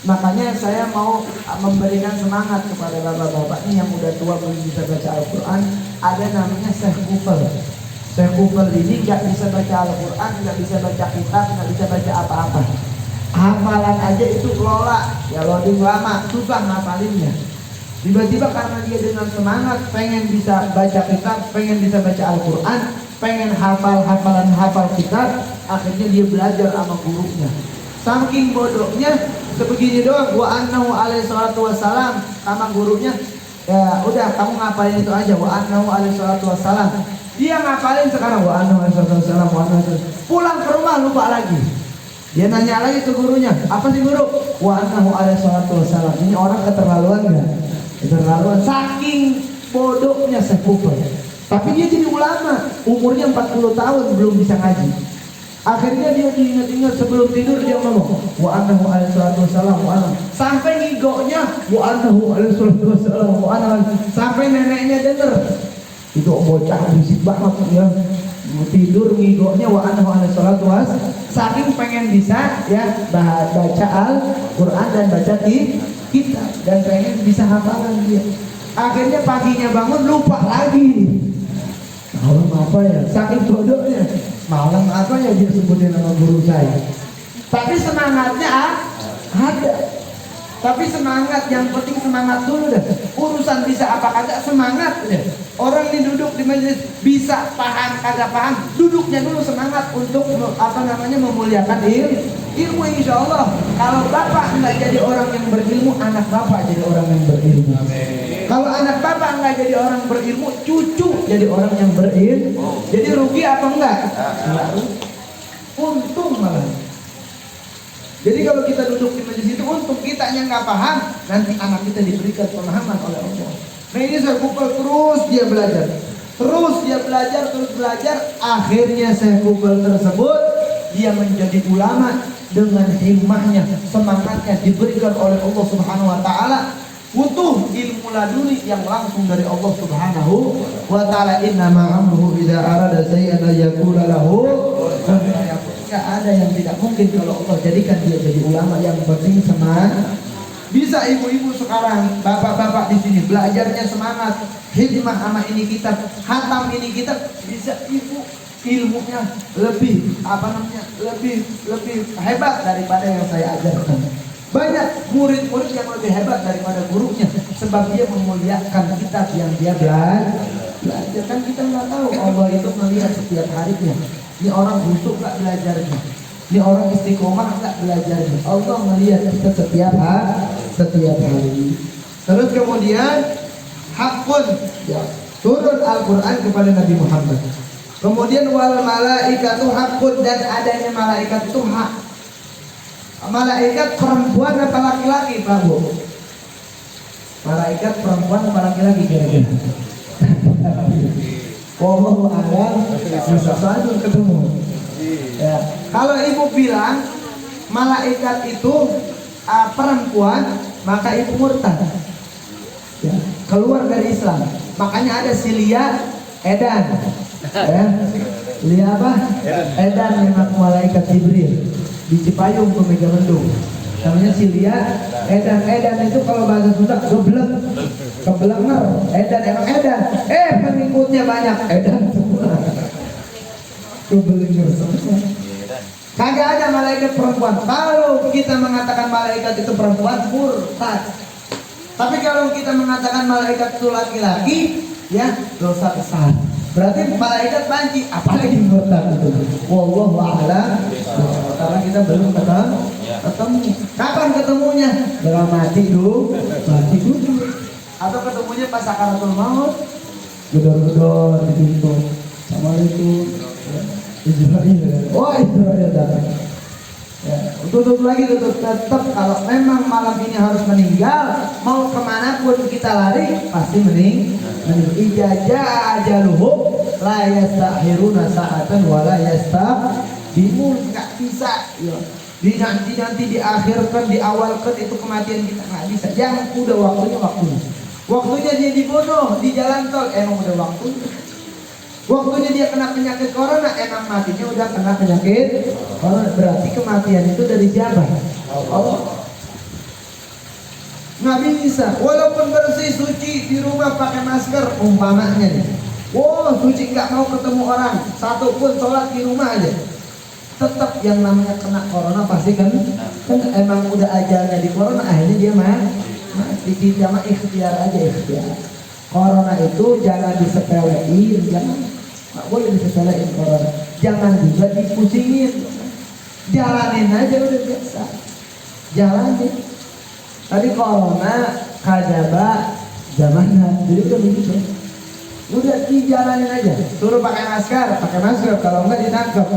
Makanya saya mau memberikan semangat kepada bapak-bapak ini yang udah tua belum bisa baca Al-Quran. Ada namanya Syekh Kufel. Syekh Kufel ini nggak bisa baca Al-Quran, nggak bisa baca kitab, nggak bisa baca apa-apa. Hafalan aja itu kelola, ya loading lama, susah ngapalinnya. Tiba-tiba karena dia dengan semangat pengen bisa baca kitab, pengen bisa baca Al-Quran, pengen hafal kitab, akhirnya dia belajar sama gurunya. Saking bodohnya sebegini doang, wa annahu alaihi salatu wassalam, sama gurunya, ya udah kamu ngapalin itu aja, wa annahu alaihi salatu wassalam. Dia ngapalin sekarang wa annahu alaihi salatu wassalam, wa annahu. Pulang ke rumah lupa lagi. Dia nanya lagi ke gurunya, apa sih guru? Wa annahu alaihi salatu wassalam. Ini orang keterlaluan enggak? Keterlaluan, saking bodohnya Syekh Kufel. Tapi dia jadi ulama, umurnya 40 tahun belum bisa ngaji. Akhirnya dia diingat-ingat sebelum tidur dia ngomong wa annahu alaihi salatu wassalam wa annahu. Sampai ngigonya wa annahu alaihi salatu wassalam wa annahu. Sampai neneknya denger. Itu bocah berisik banget ya. tidur ngigoknya wa annahu ala salat was, saking pengen bisa ya baca Al-Qur'an dan baca kitab dan pengen bisa hafalan dia. Akhirnya paginya bangun lupa lagi. Malam apa ya? Saking bodohnya. Malam apa ya dia sebutin nama guru saya. Tapi semangatnya ada. Tapi semangat, yang penting semangat dulu deh. Urusan bisa apa kagak semangat deh. Orang ini duduk di majelis bisa paham kagak paham, duduknya dulu semangat untuk memuliakan ilmu insya Allah. Kalau bapak nggak jadi orang yang berilmu, anak bapak jadi orang yang berilmu. Kalau anak bapak nggak jadi orang berilmu, cucu jadi orang yang berilmu. Jadi rugi apa enggak? Untung malah. Jadi kalau kita duduk di majelis itu untung kita yang nggak paham, nanti anak kita diberikan pemahaman oleh Allah. Nah ini saya kupel terus dia belajar, terus belajar. Akhirnya saya kupel tersebut dia menjadi ulama dengan himmahnya, semangatnya diberikan oleh Allah Subhanahu Wa Taala. Butuh ilmu laduni yang langsung dari Allah Subhanahu Wa Taala. Inna ma'amruhu idza arada shay'an yaqulu lahu kun fayakun. Gak ada yang tidak mungkin kalau Allah jadikan dia jadi ulama. Yang penting semangat. Bisa ibu-ibu sekarang, bapak-bapak di sini belajarnya semangat, hikmah sama ini kitab, hatam ini kitab, bisa ibu ilmunya lebih lebih hebat daripada yang saya ajarkan. Banyak murid-murid yang lebih hebat daripada gurunya, sebab dia memuliakan kitab yang dia belajar. Kan kita nggak tahu Allah itu melihat setiap harinya. Ini orang busuk nggak belajarnya, ini orang istiqomah nggak belajarnya. Allah melihat kita setiap hari. Terus kemudian hakun, ya, turun Al-Quran kepada Nabi Muhammad. Kemudian wal malaikatu hakun, dan adanya malaikat itu hak. Malaikat perempuan apa laki-laki, Pak Bu? Malaikat perempuan apa laki-laki kira-kira? Wallahu a'lam, bisa saja ketemu. Ya. Kalau ibu bilang malaikat itu perempuan, maka ibu murtad. Ya. Keluar dari Islam. Makanya ada si Lia Edan. Ya. Lia apa? Edan memang malaikat Jibril di Cipayung Megamendung. Namanya si Lia Edan. Edan itu kalau bahasa Sunda kebelenger. Edan emang Edan. Pengikutnya banyak. Edan semua. Kebelenger semua. Kagak ada malaikat perempuan. Kalau kita mengatakan malaikat itu perempuan, murtad. Tapi kalau kita mengatakan malaikat itu laki-laki, ya dosa besar. Berarti malaikat banci, apalagi murtad itu. Wallahu a'lam. Karena kita belum ketemu. Kapan ketemunya? Dalam mati dulu. Atau ketemunya pas sakaratul maut. Gedor-gedor di pintu. Assalamualaikum. Israel datang. Ya, tutup lagi, tetap kalau memang malam ini harus meninggal, mau kemana pun kita lari pasti meninggal. Ijazah ajaluhum la yastakhiruna sa'atan wa la yastaqdimun. Nggak bisa ya. Nanti diakhirkan, diawalkan itu kematian kita nggak bisa. Yang udah waktunya dia dibunuh di jalan tol, emang udah waktunya. Waktunya dia kena penyakit corona, emang matinya udah kena penyakit corona. Berarti kematian itu dari siapa? Allah. Nggak bisa, walaupun bersih suci di rumah pakai masker, umpamanya nih. Suci nggak mau ketemu orang, satu pun sholat di rumah aja. Tetap yang namanya kena corona pasti kan emang udah ajalnya di corona, akhirnya dia mati. Sama ikhtiar aja, ikhtiar. Corona itu jangan disepelein, nggak boleh disepelein corona. Jangan juga dipusingin, jalanin aja udah biasa, jalanin. Tadi corona kadaba zamannya, jadi udah begitu. Udah dijalanin aja, suruh pakai masker, kalau enggak ditangkap.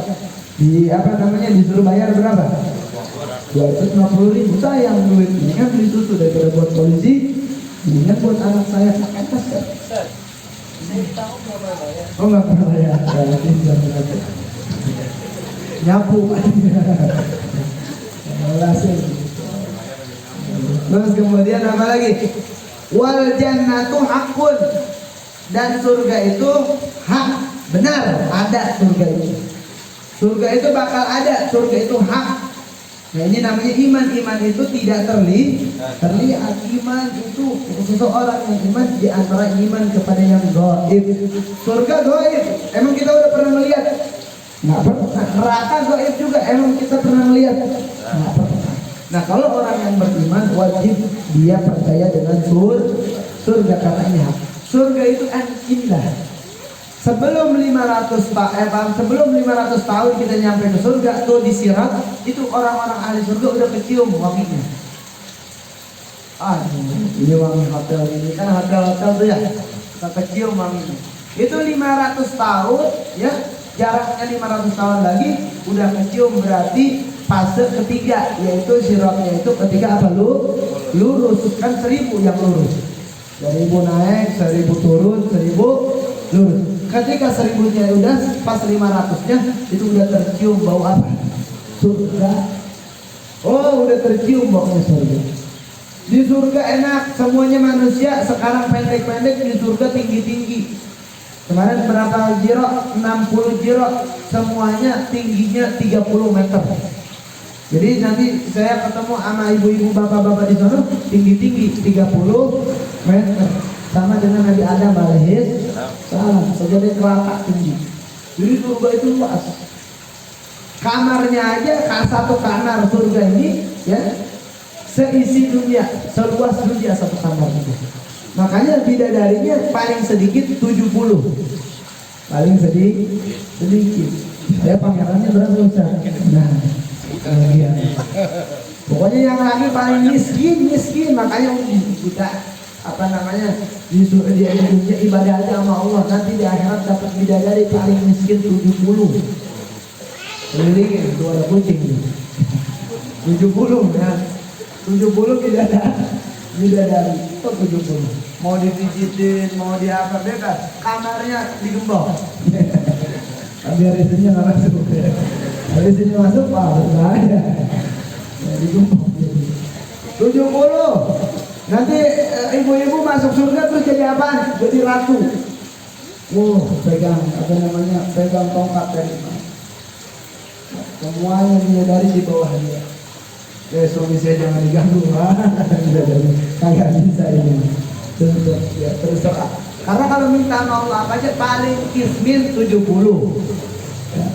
Disuruh bayar berapa? 250.000. Sayang duit ini kan beli susu daripada buat polisi. Ini kan buat anak saya pakai masker. Oh nggak pernah bayar. Nyapu. Terus kemudian apa lagi? Wal jannatu haqqun, dan surga itu hak. Benar, ada surga itu. Surga itu bakal ada, surga itu hak. Nah ini namanya iman. Iman itu tidak terlihat. Iman itu seseorang yang iman di antara iman kepada yang gaib. Surga gaib. Emang kita udah pernah melihat? Nggak pernah. Neraka gaib juga. Emang kita pernah melihat? Nggak pernah. Nah kalau orang yang beriman wajib dia percaya dengan surga karena ini hak. Surga itu kan indah. Sebelum 500 tahun kita nyampe ke surga tuh di Sirat, itu orang-orang ahli surga udah kecium wanginya. Ini wangi hotel ini kan hotel-hotel tuh ya, kita kecium wanginya. Itu 500 tahun ya, jaraknya 500 tahun lagi udah kecium, berarti fase ketiga yaitu Siratnya itu ketika apa lurus kan 1000 yang lurus. 1000 naik, 1000 turun, 1000 lurus. Ketika 1000-nya udah pas 500-nya itu udah tercium bau apa? Surga. Oh, udah tercium baunya surga. Di surga enak, semuanya manusia. Sekarang pendek-pendek, di surga tinggi-tinggi. Kemarin berapa jiro? 60 jiro. Semuanya tingginya 30 meter. Jadi nanti saya ketemu sama ibu-ibu bapak-bapak di sana tinggi-tinggi 30 meter. Sama dengan Nabi Adam alaihi salam, sejadah kelapa tinggi. Jadi surga itu luas. Kamarnya aja satu kamar surga ini ya seisi dunia, seluas dunia satu kamar itu. Makanya bidadarinya paling sedikit 70. Paling sedikit. Saya pangerannya berapa Ustaz? Nah, iya. Pokoknya yang lagi paling miskin, makanya kita apa namanya di dunia ibadah aja sama Allah, nanti di akhirat dapat bidadari paling miskin 70. Keliling itu ada kucing 70 ya, 70 bidadari itu 70. Mau dipijitin, mau di apa bebas, kamarnya digembok. Biar isinya nggak masuk. Kalau isinya masuk, berbahaya. Digembok 70. Nanti ibu-ibu masuk surga terus jadi apa? Jadi ratu. Pegang apa namanya? Pegang tongkat dari semuanya bidadari di bawah dia. Suami saya jangan diganggu, kagak bisa ini. Terserah. Karena kalau minta sama Allah apa aja paling kismin 70. Ya,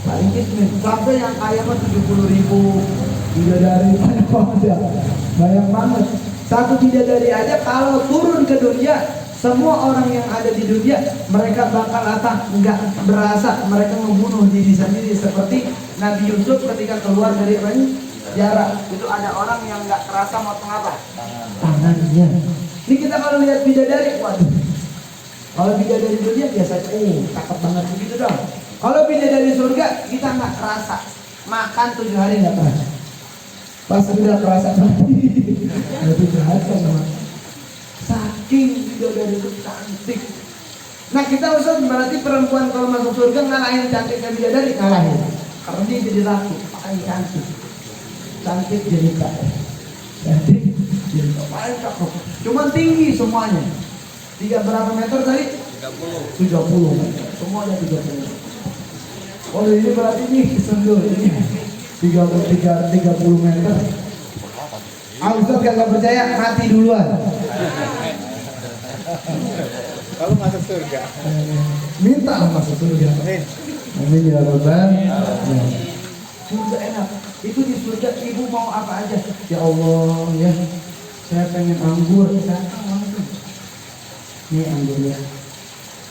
paling kismin. Sampai yang kaya mah 70.000 bidadari banyak banget. Satu bidadari aja kalau turun ke dunia, semua orang yang ada di dunia mereka bakal nggak berasa mereka membunuh diri sendiri seperti Nabi Yusuf ketika keluar dari penjara. Itu ada orang yang nggak kerasa motong apa? Tangannya. Ini kita kalau lihat bidadari, waduh. Kalau bidadari dunia biasa, cakep banget begitu dong. Kalau bidadari surga kita nggak kerasa. Makan 7 hari nggak kerasa. Pas sudah kerasa lebih berharga sama saking bidadari itu cantik. Nah kita usah berarti perempuan kalau masuk surga ngalahin cantiknya bidadari, ngalahin. Karena dia jadi laki, paling cantik. Cantik jadi kaya. Cantik jadi paling cakep. Cuma tinggi semuanya. 3 berapa meter tadi? 30 meter. Semuanya 30. Oh ini berarti ini kesenggol ini 30 meter. Ustaz kagak percaya, mati duluan. Kalau masuk surga, minta masuk surga. Amin ya Rabbal. Surga enak. Itu di surga ibu mau apa aja. Ya Allah ya, saya pengen anggur. Ini anggurnya.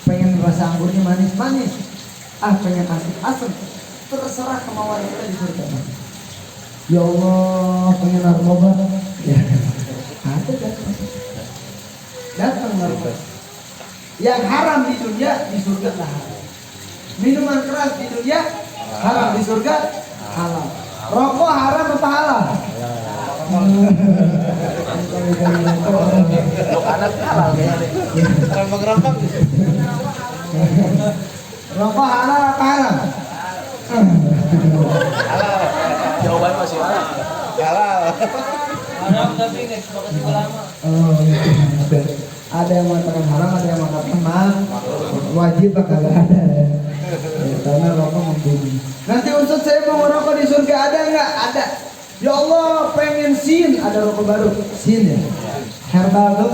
Pengen rasa anggurnya manis-manis. Pengen asam-asam. Terserah kemauan kita di surga. Ya Allah, pengen narkoba. Ya, ada datang narkoba. Yang haram di dunia di surga lah haram. Minuman keras di dunia haram, di surga halal. Rokok haram apa halal? untuk anak halal kayaknya. Rambang-rambang. Rokok halal apa haram? Halal. Jawaban masih halal. Halal. Haram tapi nggak sepakat ulama. Oh, gitu. Ada yang mengatakan haram, ada yang mengatakan wajib, kagak ada ya. Karena rokok membunuh. Nanti Ustaz saya mau ngerokok di surga, ada nggak? Ada. Ya Allah, pengen sin, ada rokok baru, sin ya. Herbal tuh,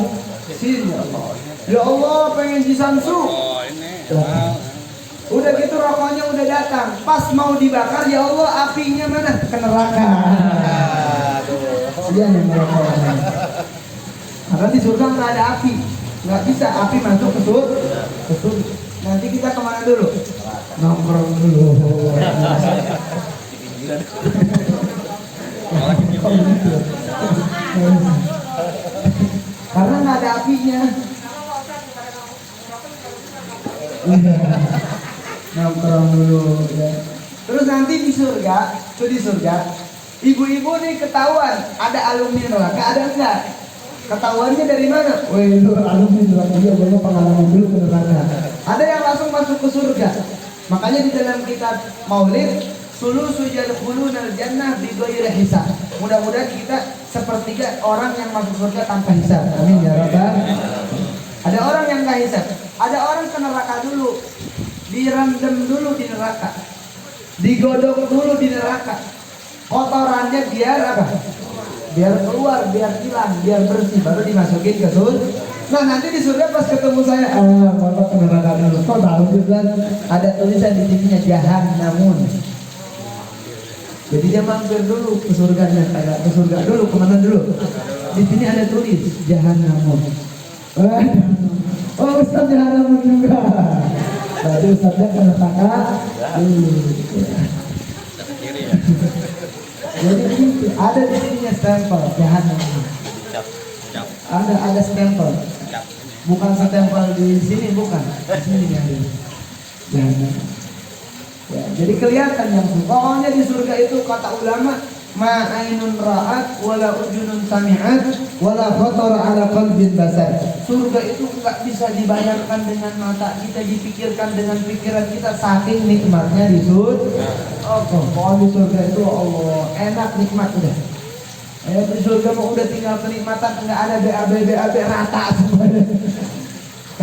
sin ya Allah. Ya Allah, pengen jisamsu. Udah gitu rokoknya udah datang. Pas mau dibakar, ya Allah apinya mana? Ke neraka. Dia yang merokok. Karena di surga nggak ada api, nggak bisa api masuk ke surga. Nanti kita kemana dulu? Nongkrong dulu. Karena nggak ada apinya. Nongkrong dulu ya. Terus nanti di surga, ibu-ibu nih ketahuan ada alumni neraka, ada enggak? Ketahuannya dari mana? Wih, lu alumni neraka, dia baru pengalaman dulu ke neraka. Ada yang langsung masuk ke surga. Makanya di dalam kitab Maulid, sulusu yadkhulunal jannah bighairi hisab. Mudah-mudahan kita sepertiga orang yang masuk surga tanpa hisab. Amin ya rabbal. Ada orang yang enggak hisab. Ada orang ke neraka dulu, direndam dulu di neraka, digodok dulu di neraka, kotorannya biar apa? Biar keluar, biar hilang, biar bersih, baru dimasukin ke surga. Nah nanti di surga pas ketemu saya, bapak ke neraka dulu. Kok tahu juga? Ada tulisan di sininya Jahannamun. Jadi dia mampir dulu ke surganya, kayak ke surga dulu, kemana dulu? Di sini ada tulis Jahannamun. Oh Ustaz Jahannamun juga. Berarti Ustaznya ke neraka. Jadi gitu, ada di sininya stempel Jahannamun. Ada stempel. Bukan stempel di sini, bukan. Di sini ada. Jahannamun. Ya, jadi kelihatan yang pokoknya di surga itu kata ulama ma'ainun ra'at wala ujunun sami'at wala khatara ala qalbin basar. Surga itu enggak bisa dibayangkan dengan mata kita, dipikirkan dengan pikiran kita, saking nikmatnya di surga. Oh, di surga itu Allah enak, nikmat udah. Di surga mau udah tinggal kenikmatan, enggak ada BAB rata semuanya.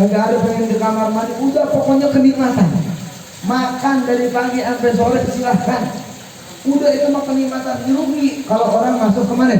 Enggak ada pengen di kamar mandi, udah pokoknya kenikmatan. Makan dari pagi sampai sore silahkan. Udah itu mah kenikmatan. Rugi kalau orang masuk kemana?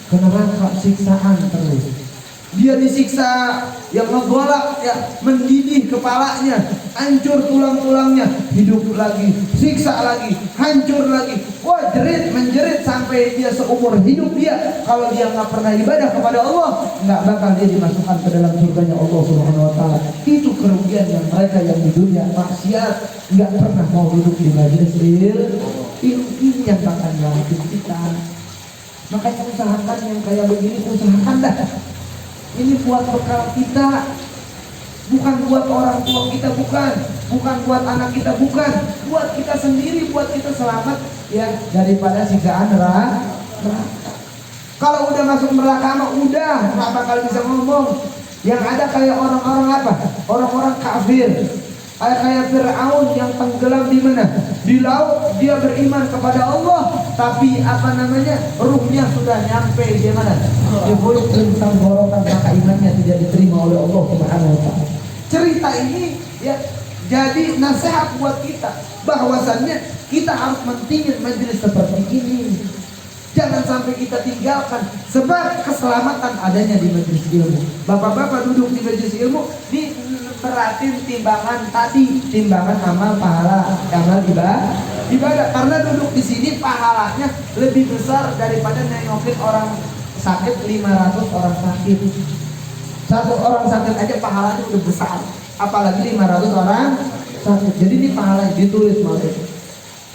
Ke neraka, siksaan terus. Dia disiksa yang ngegolak ya, mendidih kepalanya, hancur tulang-tulangnya, hidup lagi, siksa lagi, hancur lagi. Wah, menjerit sampai dia seumur hidup dia. Kalau dia nggak pernah ibadah kepada Allah, nggak bakal dia dimasukkan ke dalam surganya Allah Subhanahu Wa Taala. Itu kerugian yang mereka yang di dunia maksiat, nggak pernah mau duduk di majelis ilmu. Ini yang bakal nyelamatkan kita. Makanya usahakan yang kayak begini, usahakan dah. Ini buat bekal kita, bukan buat orang tua kita, bukan buat anak kita, bukan buat kita sendiri, buat kita selamat ya daripada siksaan neraka. Kalau udah masuk neraka mah udah nggak bakal bisa ngomong. Yang ada kayak orang-orang apa? Orang-orang kafir. Kayak Fir'aun yang tenggelam di mana? Di laut. Dia beriman kepada Allah, tapi ruhnya sudah nyampe di mana? Di mulut tentang borokan, maka imannya tidak diterima oleh Allah Subhanahu Wa Taala. Cerita ini ya jadi nasihat buat kita, bahwasannya kita harus mentingin majelis seperti ini. Jangan sampai kita tinggalkan, sebab keselamatan adanya di majelis ilmu. Bapak-bapak duduk di majelis ilmu, perhatiin timbangan amal pahala, amal ibadah. Karena duduk di sini pahalanya lebih besar daripada nengokin orang sakit 500 orang sakit. Satu orang sakit aja pahalanya udah besar, apalagi 500 orang sakit. Jadi ini pahala ditulis maksud.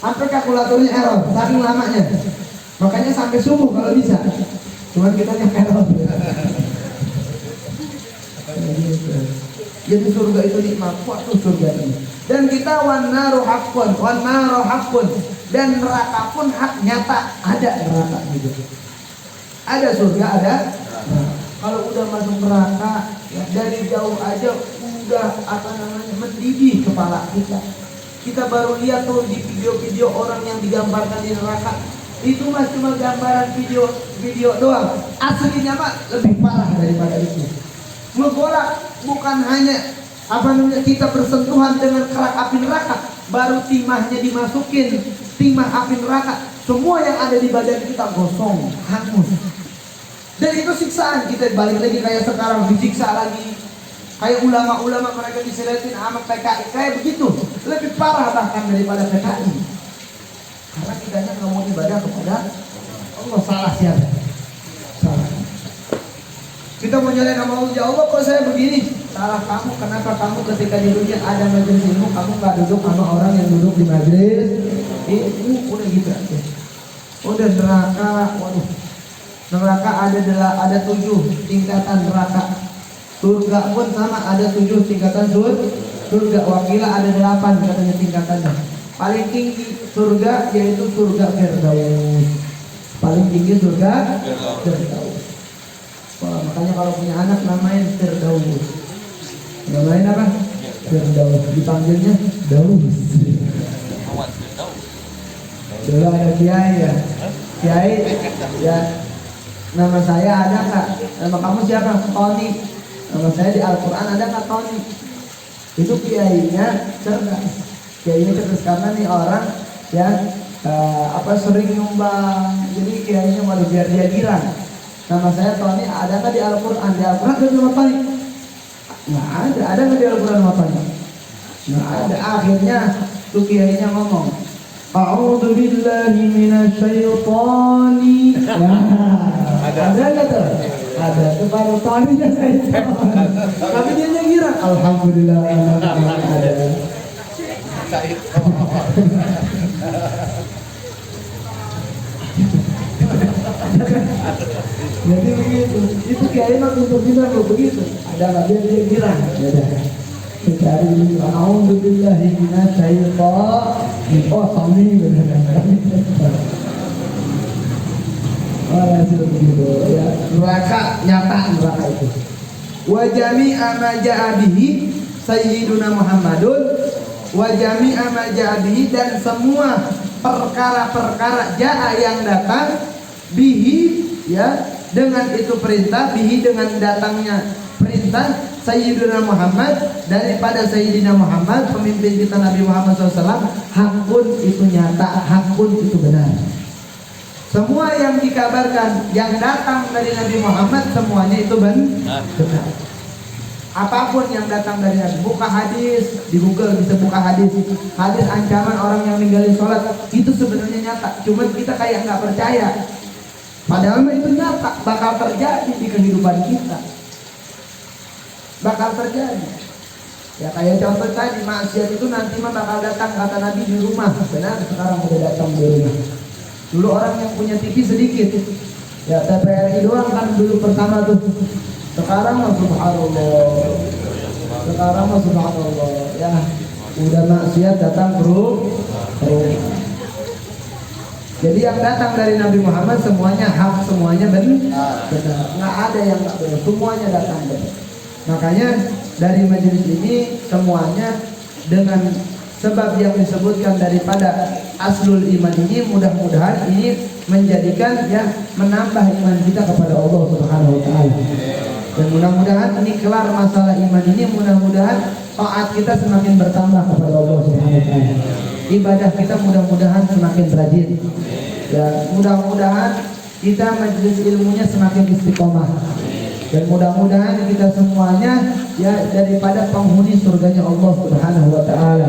Sampai kalkulatornya error, saking lamanya. Makanya sampai subuh kalau bisa. Cuman kita yang error. Jadi surga itu nikmat, waktu surga ini. Dan kita wan-naru haqqun, dan neraka pun hak nyata, ada neraka gitu. Ada surga, ada. Nah, kalau udah masuk neraka, ya, dari jauh aja udah mendidih kepala kita. Kita baru lihat tuh di video-video orang yang digambarkan di neraka. Itu mah cuma gambaran video doang. Aslinya mah lebih parah daripada itu. Ngegolak bukan hanya kita bersentuhan dengan kerak api neraka, baru timahnya dimasukin, timah api neraka, semua yang ada di badan kita gosong, hangus. Dan itu siksaan. Kita balik lagi kayak sekarang disiksa lagi. Kayak ulama-ulama mereka diseletin sama PKI kayak begitu, lebih parah bahkan daripada PKI. Karena kitanya nggak mau ibadah kepada Allah. Salah siapa? Salah. Kita mau nyalain nama Allah, ya Allah kok saya begini? Salah kamu. Kenapa kamu ketika di dunia ada majelis ilmu, kamu nggak duduk sama orang yang duduk di majelis ilmu? Udah gitu aja. Udah neraka, waduh. Neraka ada 7 tingkatan neraka. Surga pun sama, ada 7 tingkatan surga. Wakila ada 8 katanya tingkatannya. Paling tinggi surga yaitu surga Firdaus. Paling tinggi surga Firdaus. Wah, makanya kalau punya anak namain Firdaus. Namain apa? Firdaus. Dipanggilnya Daus. Dulu ada kiai ya. Kiai ya. Nama saya ada nggak? Nama kamu siapa? Tony. Nama saya di Al-Quran ada nggak Tony? Itu kiainya cerdas. Kiainya cerdas karena nih orang yang sering nyumbang. Jadi kiainya malu biar dia girang. Nama saya Tony, ada nggak di Al-Quran? Di Al-Quran ada nama Tony? Nggak ada. Ada nggak di Al-Quran nama Tony? Nggak ada. Akhirnya tuh kiainya ngomong, A'udzu billahi minasyaitonir. Ada nggak tuh? Ada. Itu baru Tony-nya saya. Tapi dia ngira, alhamdulillah ada. Jadi begitu. Itu kiai mah untuk kita begitu. Ada nggak dia girang? Ada. Mencari a'udzubillahi minasyaitonir. Oh, Tony benar. Begitu ya. Neraka nyata neraka itu. Wa jami'a ma ja'a bihi sayyiduna Muhammadun wa jami'a ma ja'a bihi, dan semua perkara-perkara ja'a yang datang bihi ya, dengan itu perintah, bihi dengan datangnya perintah Sayyidina Muhammad, daripada Sayyidina Muhammad pemimpin kita Nabi Muhammad SAW, hakun itu nyata, hakun itu benar. Semua yang dikabarkan yang datang dari Nabi Muhammad semuanya itu benar. Apapun yang datang dari Nabi, buka hadis di Google bisa buka hadis ancaman orang yang ninggalin sholat, itu sebenarnya nyata, cuman kita kayak nggak percaya. Padahal itu nyata, bakal terjadi di kehidupan kita, bakal terjadi. Ya kayak contoh tadi, maksiat itu nanti mah bakal datang kata Nabi di rumah. Benar, sekarang udah datang di rumah. Dulu orang yang punya TV sedikit, ya TVRI doang kan dulu pertama tuh. Sekarang mah subhanallah, ya udah maksiat datang terus. Jadi yang datang dari Nabi Muhammad semuanya hak, semuanya benar, nggak ada yang nggak benar, semuanya datang benar. Makanya dari majelis ini semuanya dengan sebab yang disebutkan daripada aslul iman ini, mudah-mudahan ini menjadikan ya menambah iman kita kepada Allah Subhanahu wa taala. Dan mudah-mudahan ini kelar masalah iman ini, mudah-mudahan taat kita semakin bertambah kepada Allah Subhanahu wa taala. Ibadah kita mudah-mudahan semakin rajin. Dan mudah-mudahan kita majelis ilmunya semakin istiqomah. Dan mudah-mudahan kita semuanya ya daripada penghuni surganya Allah Subhanahu wa taala.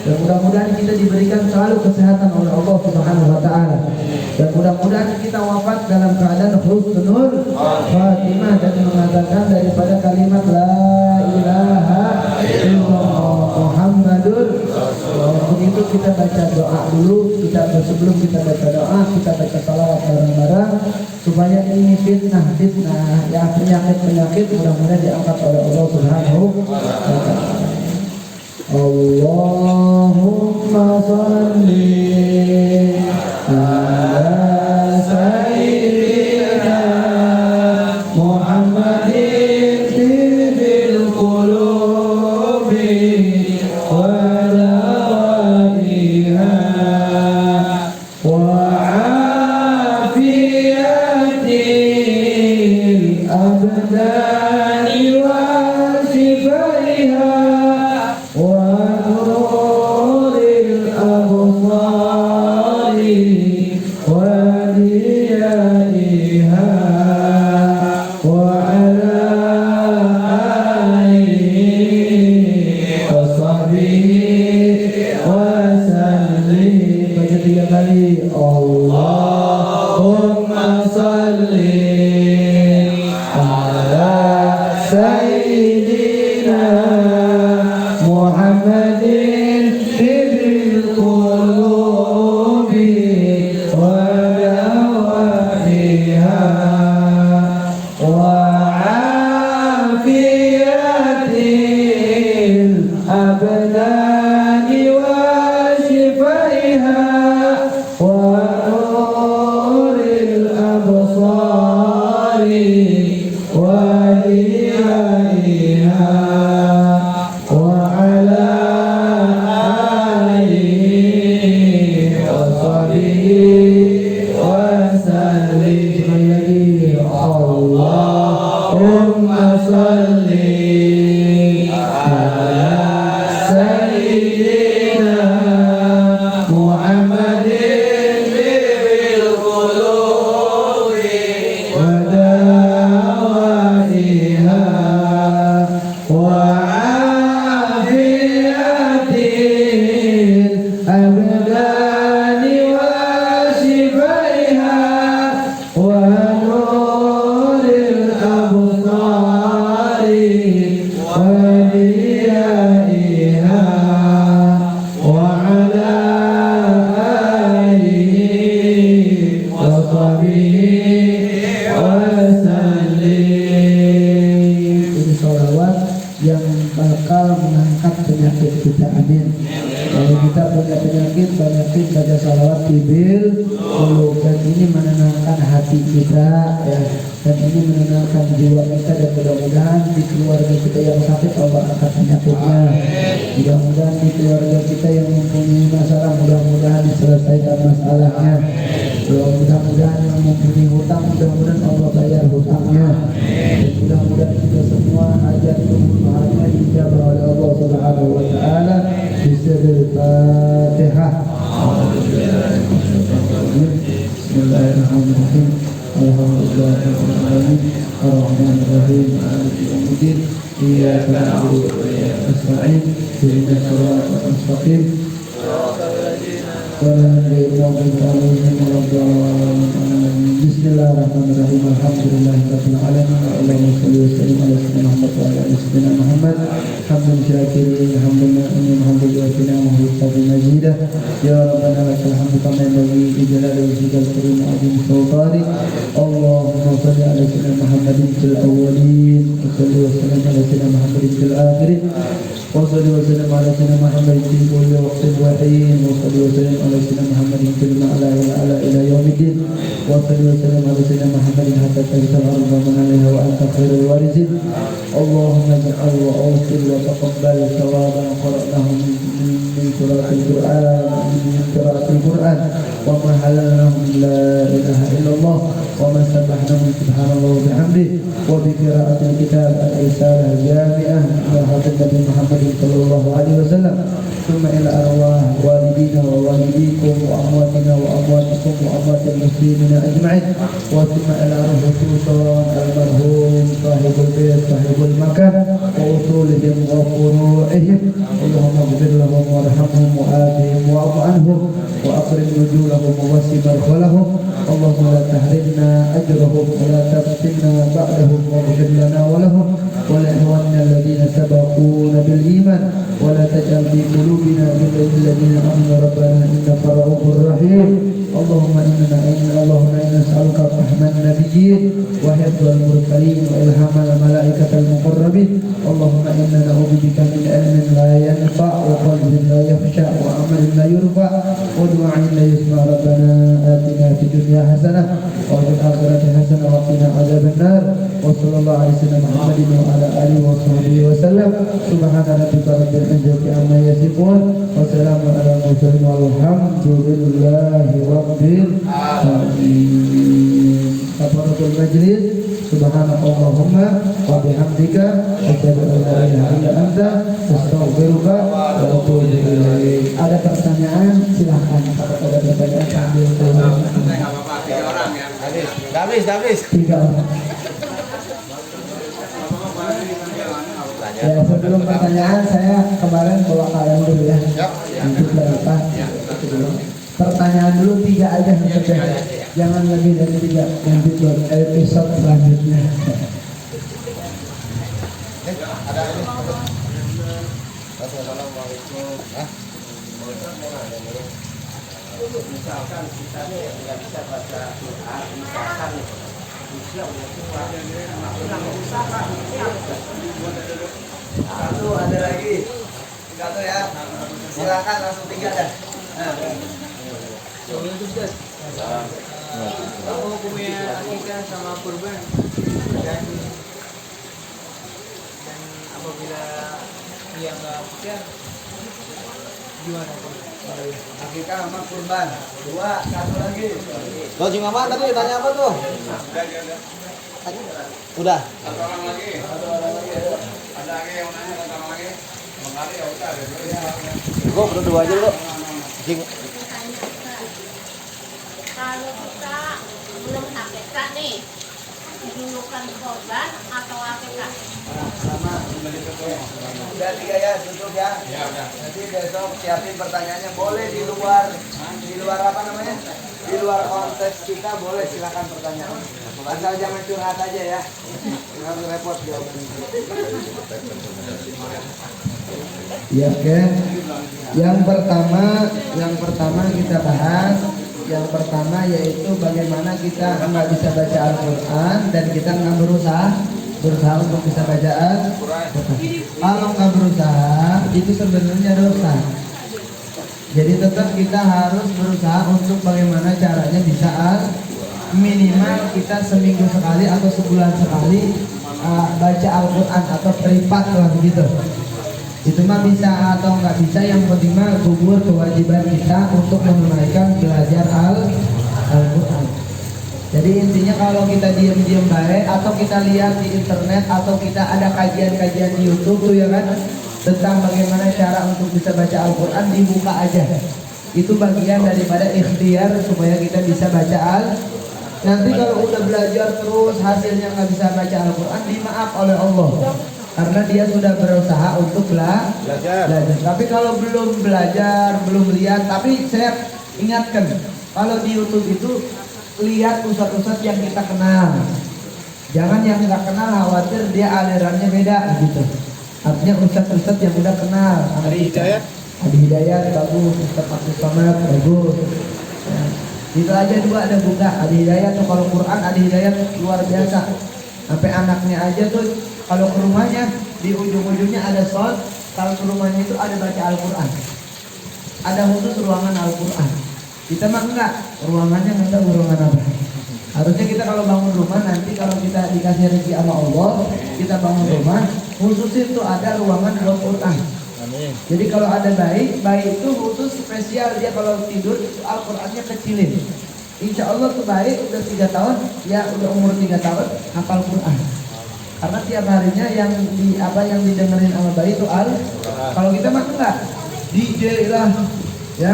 Dan mudah-mudahan kita diberikan selalu kesehatan oleh Allah Subhanahu wa taala. Dan mudah-mudahan kita wafat dalam keadaan husnul khatimah dan mengatakan daripada kalimat la ilaha illallah Muhammadur Rasulullah. Untuk itu kita baca doa dulu. Sebelum kita baca doa, kita baca salawat bareng-bareng supaya ini fitnah ya, penyakit mudah-mudahan diangkat oleh Allah Subhanahu wa taala. Allahumma shalli ala sayyidina Muhammadin tibbil qulubi wa dawaiha wa afiyatil abdani wa وعافية الأبدان وشفائها ونور الأبصار وضيائها وعلى آله وصحبه وسلم اللهم صل على سيدنا محمد بالقلوب ودوائها وعافية الأبدان وشفائها ونور الأبصار وضيائها وعلى آله وصحبه وسلم. Ini sholawat yang bakal mengangkat penyakit kita, amin. Kalau kita punya penyakit, banyakin baca sholawat tibil dulu, dan ini menenangkan hati kita ya, dan ini menenangkan jiwa kita, dan mudah-mudahan di keluarga kita yang sakit Allah angkat penyakitnya. Mudah-mudahan di keluarga kita yang mempunyai masalah, mudah-mudahan diselesaikan masalahnya. Mudah-mudahan yang mempunyai hutang, mudah-mudahan Allah bayar hutangnya. Dan mudah-mudahan kita semua hajat kebutuhannya dijabah oleh Allah Subhanahu wa taala. Bismillahirrahmanirrahim. Bismillahirrahmanirrahim. Alhamdulillahirrahmanirrahim. Ar-Rahmanirrahim. Maliki yaumiddin. Iyyaka na'budu wa iyyaka nasta'in. Ihdinas siratal mustaqim. Bismillahirrahmanirrahim. Alhamdulillahirabbil alamin. Allahumma shalli wa sallim ala sayyidina Muhammad wa ala ali sayyidina Muhammad. Hamdan syakirin, hamdan na'imin, hamdan wafina wa hamdan majidah. Ya Rabbana lakal hamdu kama yanbaghi li jalali wajhikal karim wa 'azimi sultanik. Allahumma shalli ala sayyidina Muhammadin fil awwalin wa shalli wa sallim ala sayyidina Muhammadin fil akhirin. وصلى وسلم على سيدنا محمد في كل وقت وحين وصلى وسلم على سيدنا محمد في المعلى والأعلى إلى يوم الدين وصلى وسلم على سيدنا محمد حتى ترث الأرض ومن عليها وأنت خير الوارثين اللهم اجعل وأوصل وتقبل ثوابا قرأناه من قراءة القرآن وما حللناه من لا إله إلا الله وما سبحناه من سبحان الله وبحمده وبقراءة الكتاب الرسالة الجامعة إلى حضرة النبي محمد صلى الله عليه وسلم ثم إلى أرواح والدينا ووالديكم وأمواتنا وأمواتكم وأموات المسلمين أجمعين وثم إلى روح سلطان المرحوم صاحب البيت صاحب المكان وأصولهم وفروعهم اللهم اغفر لهم وارحمهم وآتهم واعف عنهم وأكرم نزولهم ووسع مدخلهم اللهم لا تحرمنا أجرهم ولا تفتنا بعدهم واغفر لنا ولهم ولإخواننا الذين سبقونا بالإيمان ولا تجعل في قلوبنا غلا للذين آمنوا ربنا إنك رؤوف رحيم اللهم إنا نسألك فهم النبيين وحفظ المرسلين وإلهام الملائكة المقربين اللهم إنا نعوذ بك من علم لا ينفع وقلب لا يخشع وعمل لا يرفع ودعاء لا يسمع ربنا آتنا في الدنيا حسنة وفي الآخرة حسنة وقنا عذاب النار وصلى الله على سيدنا محمد وعلى آله وصحبه وسلم سبحان ربك رب العزة عما يصفون وسلام على المرسلين والحمد لله رب العالمين. Kafaratul majlis. Subhanallahumma wa bihamdika asyhadu an la ilaha illa anta astaghfiruka wa atubu ilaik. Ada pertanyaan silahkan. Kalau ada pertanyaan sambil Habis. 3 orang. Ya sebelum pertanyaan saya kemarin bawa kalian dulu ya. Untuk berapa? Pertanyaan dulu 3 aja saja. Jangan lebih dari 3 nanti buat episode selanjutnya. Misalkan kita tidak bisa baca Quran, misalkan Satu, ada lagi. Satu ya. Silakan langsung 3 dah. Apa hukumnya akikah sama kurban dan apabila dia nggak akikah gimana tuh? Akikah sama kurban. 2, satu lagi. Lojing apa tadi? Tanya apa tuh? Udah. Satu orang lagi. Ada lagi yang nanya satu orang lagi. Mengkali ya udah. Gue berdua aja lu. Cing. Kalau kita belum akikah nih, didulukan korban atau akikah? Sama. Udah 3 ya, tutup ya. Nanti besok siapin pertanyaannya. Boleh di luar apa namanya? Di luar konteks kita boleh, silakan pertanyaan. Asal jangan curhat aja ya. Jangan repot jawabannya. Ya kan. Yang pertama kita bahas. Yang pertama yaitu bagaimana kita nggak bisa baca Al-Quran dan kita nggak berusaha untuk bisa bacaan. Kalau nggak berusaha itu sebenarnya dosa. Jadi tetap kita harus berusaha untuk bagaimana caranya bisa minimal kita seminggu sekali atau sebulan sekali baca Al-Quran atau privat lah begitu. Itu mah bisa atau nggak bisa, yang penting mah gugur kewajiban kita untuk menunaikan belajar Al-Quran. Jadi intinya kalau kita diam-diam baik atau kita lihat di internet atau kita ada kajian-kajian di YouTube tuh ya kan tentang bagaimana cara untuk bisa baca Al-Quran, dibuka aja. Itu bagian daripada ikhtiar supaya kita bisa baca Nanti kalau udah belajar terus hasilnya nggak bisa baca Al-Quran, dimaaf oleh Allah. Karena dia sudah berusaha untuk belajar. Tapi kalau belum belajar, belum lihat, tapi saya ingatkan, kalau di YouTube itu lihat ustadz-ustadz yang kita kenal. Jangan yang nggak kenal, khawatir dia alirannya beda gitu. Artinya ustadz-ustadz yang udah kenal. Adi Hidayat bagus, Ustadz Abdul Somad bagus. Ya. Itu aja dua ada buka. Adi Hidayat tuh kalau Quran Adi Hidayat luar biasa. Sampai anaknya aja tuh kalau ke rumahnya di ujung-ujungnya ada shol, kalau ke rumahnya itu ada baca Al-Quran. Ada khusus ruangan Al-Quran. Kita mah enggak, ruangannya enggak tahu ruangan apa. Harusnya kita kalau bangun rumah nanti kalau kita dikasih rezeki sama Allah, kita bangun rumah khusus itu ada ruangan Al-Quran. Jadi kalau ada bayi itu khusus spesial, dia kalau tidur itu Al-Qurannya kecilin. Insya Allah tuh bayi udah 3 tahun, ya udah umur 3 tahun hafal Quran. Karena tiap harinya yang didengerin sama bayi itu kalau kita mah enggak, DJ lah, ya.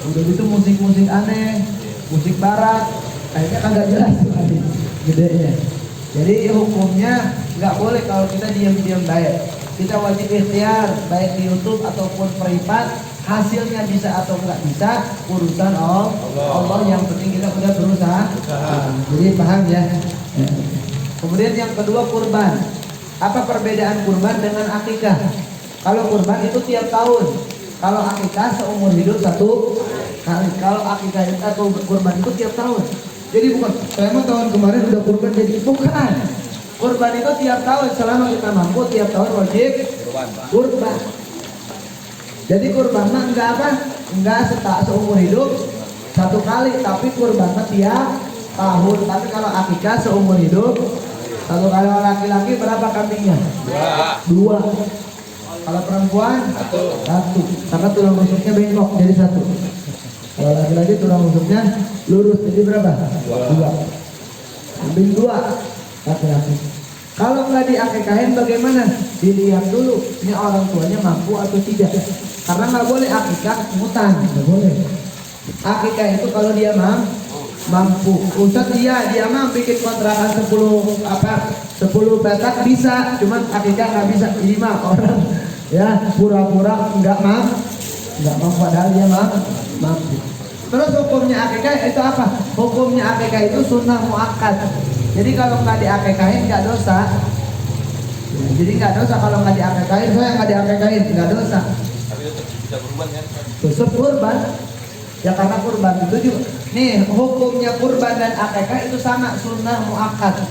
Udah gitu musik-musik aneh, musik barat, akhirnya kagak jelas tuh gedenya. Jadi hukumnya nggak boleh kalau kita diam-diam baik. Kita wajib ikhtiar baik di YouTube ataupun privat, hasilnya bisa atau nggak bisa urusan Allah. Yang penting kita udah berusaha. Jadi paham ya. Kemudian yang kedua kurban. Apa perbedaan kurban dengan akikah? Kalau kurban itu tiap tahun. Kalau akikah seumur hidup 1 kali. Kalau akikah atau kurban itu tiap tahun. Jadi bukan saya mau tahun kemarin udah kurban, jadi bukan. Kurban itu tiap tahun selama kita mampu, tiap tahun wajib kurban. Jadi kurban mah enggak seumur hidup 1 kali, tapi kurban mah tiap tahun. Tapi kalau akikah seumur hidup 1 kali. Laki-laki berapa kambingnya? 2. Kalau perempuan 1. Karena tulang rusuknya bengkok jadi 1. Kalau laki-laki tulang rusuknya lurus jadi berapa? 2. Kambing 2 laki-laki. Kalau nggak diakikahin bagaimana? Dilihat dulu ini orang tuanya mampu atau tidak. Karena nggak boleh akikah mutan, nggak boleh. Akikah itu kalau dia mampu. Ustadz dia mah bikin kontrakan 10 petak bisa, cuman akikah nggak bisa. Ini mah orang ya pura-pura nggak mampu padahal dia mampu. Terus hukumnya akikah itu apa? Hukumnya akikah itu sunnah muakkad. Jadi kalau nggak diakikahin nggak dosa. Ya, jadi nggak dosa kalau nggak diakikahin. Saya nggak diakikahin nggak dosa. Tapi tetap bisa berubah kan? Tetap kurban. Ya karena kurban itu juga. Nih hukumnya kurban dan akikah itu sama, sunnah muakkad.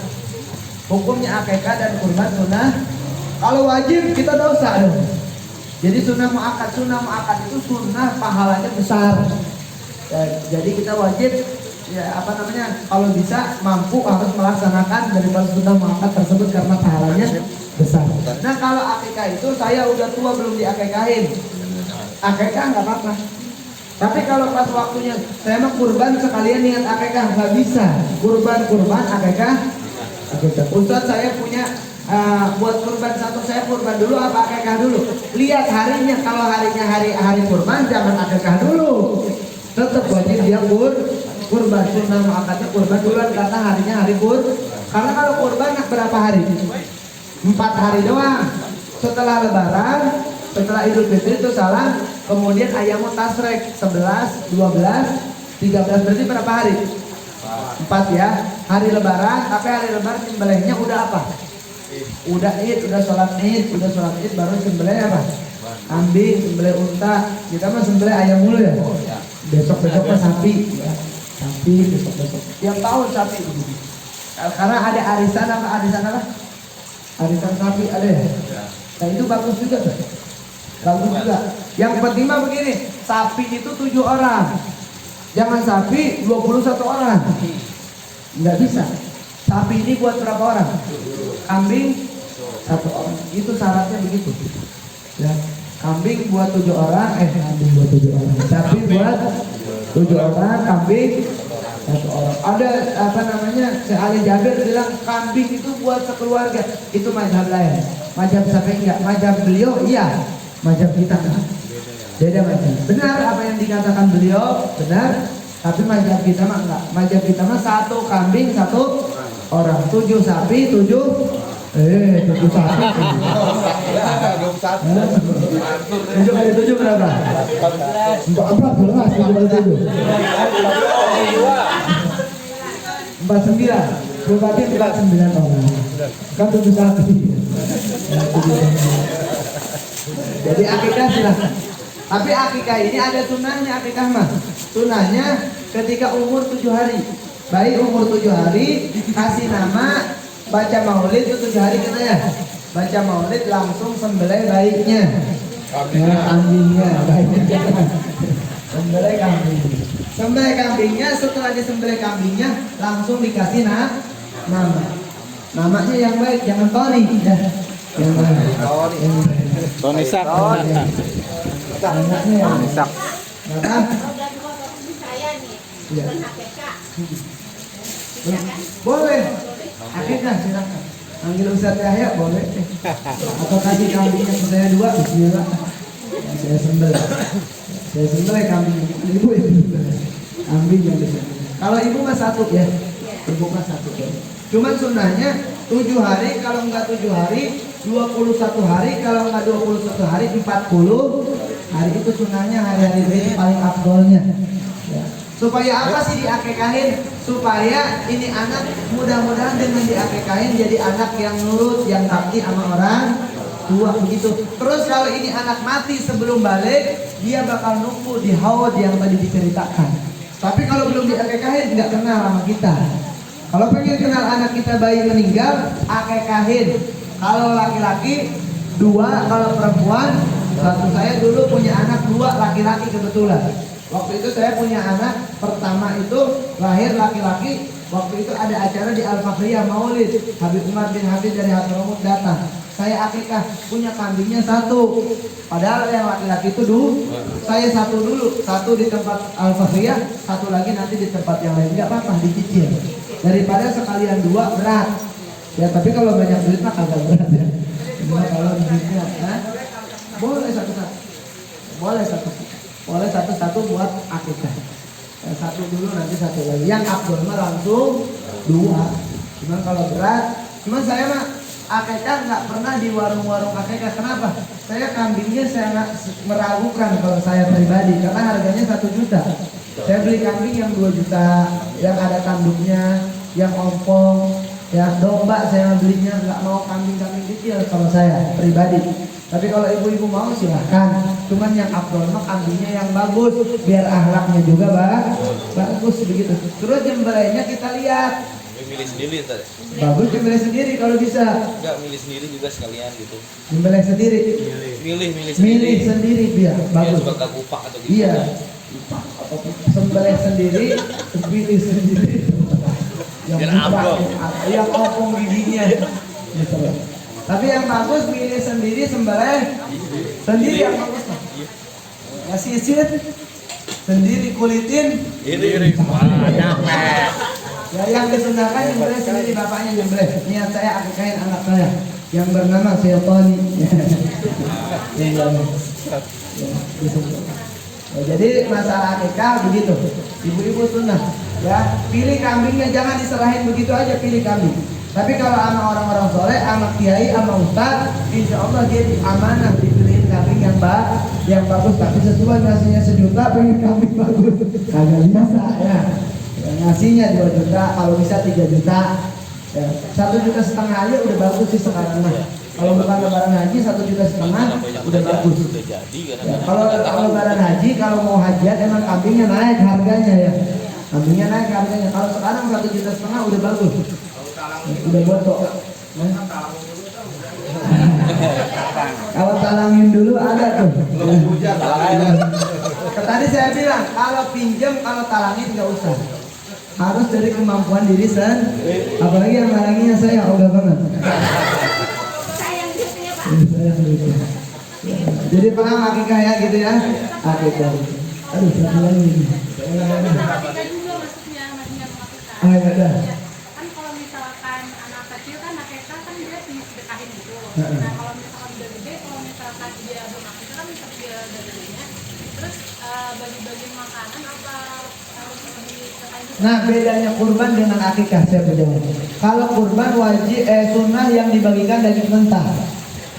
Hukumnya akikah dan kurban sunnah. Kalau wajib kita dosa dong. Jadi sunnah muakkad itu sunnah pahalanya besar. Ya, jadi kita wajib ya kalau bisa mampu harus melaksanakan daripada sunnah muakkad tersebut karena pahalanya besar. Nah kalau akikah itu saya udah tua belum diakikahin, akikah nggak apa-apa. Tapi kalau pas waktunya saya mau kurban sekalian niat akikah nggak bisa. Kurban akikah. Ustaz saya punya buat kurban satu, saya kurban dulu apa akikah dulu? Lihat harinya, kalau harinya hari kurban jangan akikah dulu. Tetap wajib dia kurban sunnah muakkadnya kurban duluan karena harinya hari kurban. Karena kalau kurban berapa hari? 4 hari doang. Setelah lebaran, setelah Idul Fitri itu salam, kemudian ayamut tasrek 11, 12, 13 berarti berapa hari? 4 ya. Hari lebaran, tapi hari lebaran sembelihnya udah apa? Udah Id, udah sholat Id baru sembelih apa? Kambing, sembelih unta. Kita mah sembelih ayam mulu ya. Besok mah sapi ya. Sapi besok. Tiap tahun sapi. Karena ada arisan apa? Arisan sapi ada ya. Nah itu bagus juga tuh. Bagus juga. Yang penting mah begini, sapi itu 7 orang. Jangan sapi 21 orang. Nggak bisa. Sapi ini buat berapa orang? Kambing 1 orang. Itu syaratnya begitu. Ya. Kambing buat 7 orang, kambing buat 7 orang. Sapi buat 7 orang, kambing 1 orang. Ada si Ali Jabir bilang kambing itu buat sekeluarga. Itu mazhab lain. Mazhab Syafi'i enggak, mazhab beliau iya. Mazhab kita enggak. Beda mazhab. Benar apa yang dikatakan beliau, benar. Tapi mazhab kita mah enggak. Mazhab kita mah 1 kambing 1 orang. 7 sapi 7 7 sapi. 7 kali 7 berapa? 14 7 kali 7. 49. Berarti 49 orang. Kan 7 sapi. Jadi akikah silahkan. Tapi akikah ini ada sunahnya akikah mah. Sunahnya ketika umur 7 hari. Bayi umur 7 hari kasih nama, baca maulid itu 7 hari kena ya. Baca maulid langsung sembelih bayinya. Kambingnya, bayinya. Sembelih kambing. Sembelih kambingnya, setelah disembelih kambingnya langsung dikasih nama. Namanya yang baik, jangan Tony ya. Yang baik. Tony Sak. Anaknya yang Sak. Nah, saya nih, iya. bukan akikah. Boleh. Akikah silakan. Panggil Ustaz Yahya boleh. Atau kasih kambingnya ke saya 2, bismillah. Saya sembelih kambing. Ibu ya. Kambing yang disembelih. Kalau ibu mah 1 ya. Ibu mah 1 ya. Cuman sunnahnya 7 hari, kalau enggak 7 hari 21 hari, kalau enggak 21 hari 40 hari itu sunnahnya, hari-hari itu paling afdolnya ya. Supaya apa sih diakikahin? Supaya ini anak mudah-mudahan dengan diakikahin jadi anak yang nurut, yang takti sama orang tua begitu. Terus kalau ini anak mati sebelum balik, dia bakal nunggu di haud yang tadi diceritakan. Tapi kalau belum diakikahin nggak kenal sama kita. Kalau pengen kenal anak kita bayi meninggal, akikahin. Kalau laki-laki 2, kalau perempuan 1. Saya dulu punya anak 2 laki-laki kebetulan. Waktu itu saya punya anak pertama itu lahir laki-laki. Waktu itu ada acara di Al-Fakhriyah Maulid. Habib Umar bin Habib dari Hadramut datang. Saya akikah, punya kambingnya 1. Padahal yang laki-laki itu dulu. Saya 1 dulu, 1 di tempat Al-Fakhriyah, 1 lagi nanti di tempat yang lain. Enggak apa-apa, dicicil. Daripada sekalian 2 berat. Ya tapi kalau banyak duit mah kagak berat ya. Cuma kalau duitnya, boleh 1-1. Boleh 1. Boleh 1-1 buat akikah. 1 dulu nanti 1 lagi. Yang afdol mah langsung 2. Cuman kalau berat, cuman saya mah akikah nggak pernah di warung-warung akikah. Kenapa? Saya kambingnya saya nggak meragukan kalau saya pribadi karena harganya 1 juta. Saya beli kambing yang 2 juta, yang ada tanduknya, yang ompong, ya domba saya belinya nggak mau kambing-kambing kecil kalau saya pribadi. Tapi kalau ibu-ibu mau silahkan. Cuman yang afdol mah kambingnya yang bagus, biar akhlaknya juga bagus begitu. Terus nyembelihnya kita lihat. Milih sendiri tadi. Bagus nyembelih sendiri kalau bisa. Enggak milih sendiri juga sekalian gitu. Nyembelih sendiri. Milih Milih sendiri biar bagus. Suka kupak atau gitu. Iya. Sembelih sendiri, pilih sendiri. Biar abang. Yang opong giginya. Gitu. Tapi yang bagus milih sendiri, sembelih sendiri yang bagus. Ya sisir sendiri, kulitin. Ini Ya yang disunahkan nyembelih sendiri, bapaknya nyembelih. Niat saya akikahin anak saya yang bernama Syaitan. Ya, jadi masalah akikah begitu. Ibu-ibu sunnah ya, pilih kambingnya jangan diserahin begitu aja, pilih kambing. Tapi kalau sama orang-orang soleh, sama kiai, sama ustad, insya Allah dia amanah dipilihin kambing yang bagus. Tapi sesuai ngasihnya 1 juta, pengen kambing bagus, kagak biasa ya. Ngasihnya 2 juta, kalau bisa 3 juta. Ya, 1,5 juta aja udah bagus sih sekarang mah. Kalau bukan lebaran haji 1,5 juta udah bagus. Ya, kalau lebaran haji, kalau mau hajian emang kambingnya naik harganya ya. Kambingnya naik harganya. Kalau sekarang 1,5 juta udah bagus. Udah botok. Kalau talangin dulu ada tuh. Tadi saya bilang kalau pinjam, kalau talangin nggak usah. Harus dari kemampuan diri sendiri. Apalagi yang nalanginya saya ogah banget. Sayang gitu ya Pak. Jadi paham akikah ya gitu ya? Akikah. Aduh, satu lagi. Akikah juga maksudnya mengakikah. Ah, ya udah. Kan kalau misalkan anak kecil kan akikah kan dia disedekahin gitu. Nah kalau misalkan udah gede, kalau misalkan dia belum akikah kan misalkan dia udah gedenya, terus bagi-bagi makanan apa harus disedekahin juga? Nah, bedanya kurban dengan akikah saya berjawab. Kalau kurban wajib sunnah yang dibagikan daging mentah.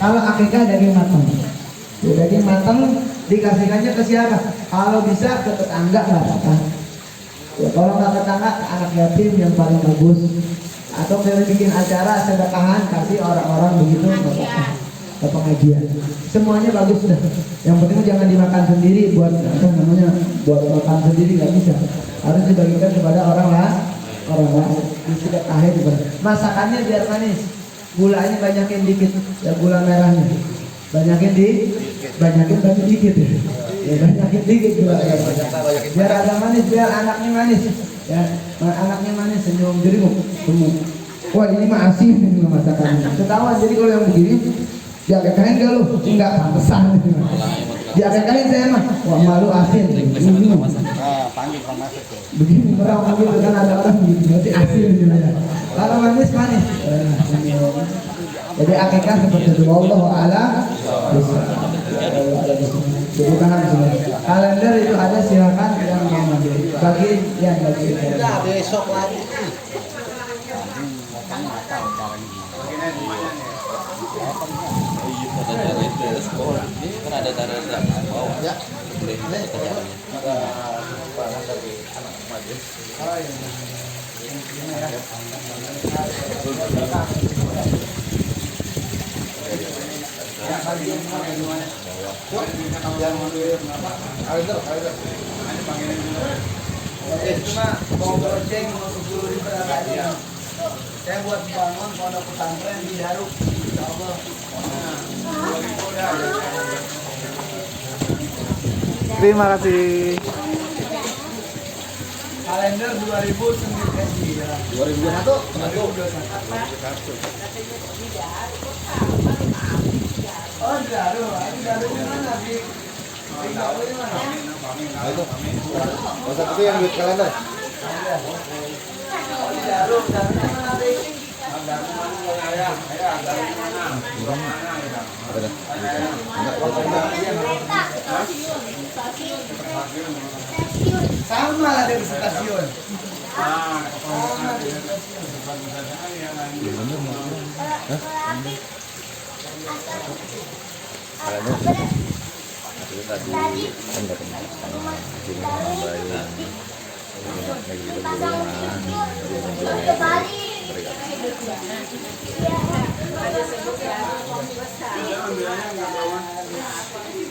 Kalau akikah daging matang. Ya, daging matang dikasihkannya ke siapa? Kalau bisa ke tetangga nggak apa-apa. Ya, kalau nggak tetangga, ke anak yatim yang paling bagus. Atau kalau bikin acara sedekahan kasih orang-orang begitu nggak apa-apa. Ke pengajian. Semuanya bagus sudah. Yang penting jangan dimakan sendiri buat apa namanya, buat makan sendiri nggak bisa. Harus dibagikan kepada orang lain. Disedekahin kepada. Masakannya biar manis. Gulanya banyakin dikit, ya gula merahnya. Banyakin tapi dikit ya. Ya banyakin dikit gula merahnya. Biar agak manis, biar anaknya manis. Ya, anaknya manis senyum jeruk. Wah ini mah asin ini masakannya. Ketahuan jadi kalau yang begini diakekain gak lu? Enggak, pantesan. Diakekain saya mah, wah malu asin. Panggil Kang Masuk tuh. Begini orang begitu kan ada orang begitu, berarti asin gitu ya. Kalau manis. Jadi akikah seperti itu. Wallahu a'lam. Jadi paham semua. Kalender itu ada, silakan yang mau ambil. Bagi yang bagi. Besok lagi. Kan ada cara bawah ya. Cuma mau goceng mau 10.000 aja. Saya buat bangun pondok pesantren di Daruk. Insyaallah. Terima kasih. Kalender 2009 ya. 2021. Oh, Daruk. Ini Daruk di mana sih? Daruk di mana? Masa itu yang duit kalender. Daruk di mana sih? Sama lah dari stasiun. Biasanya nggak bawa.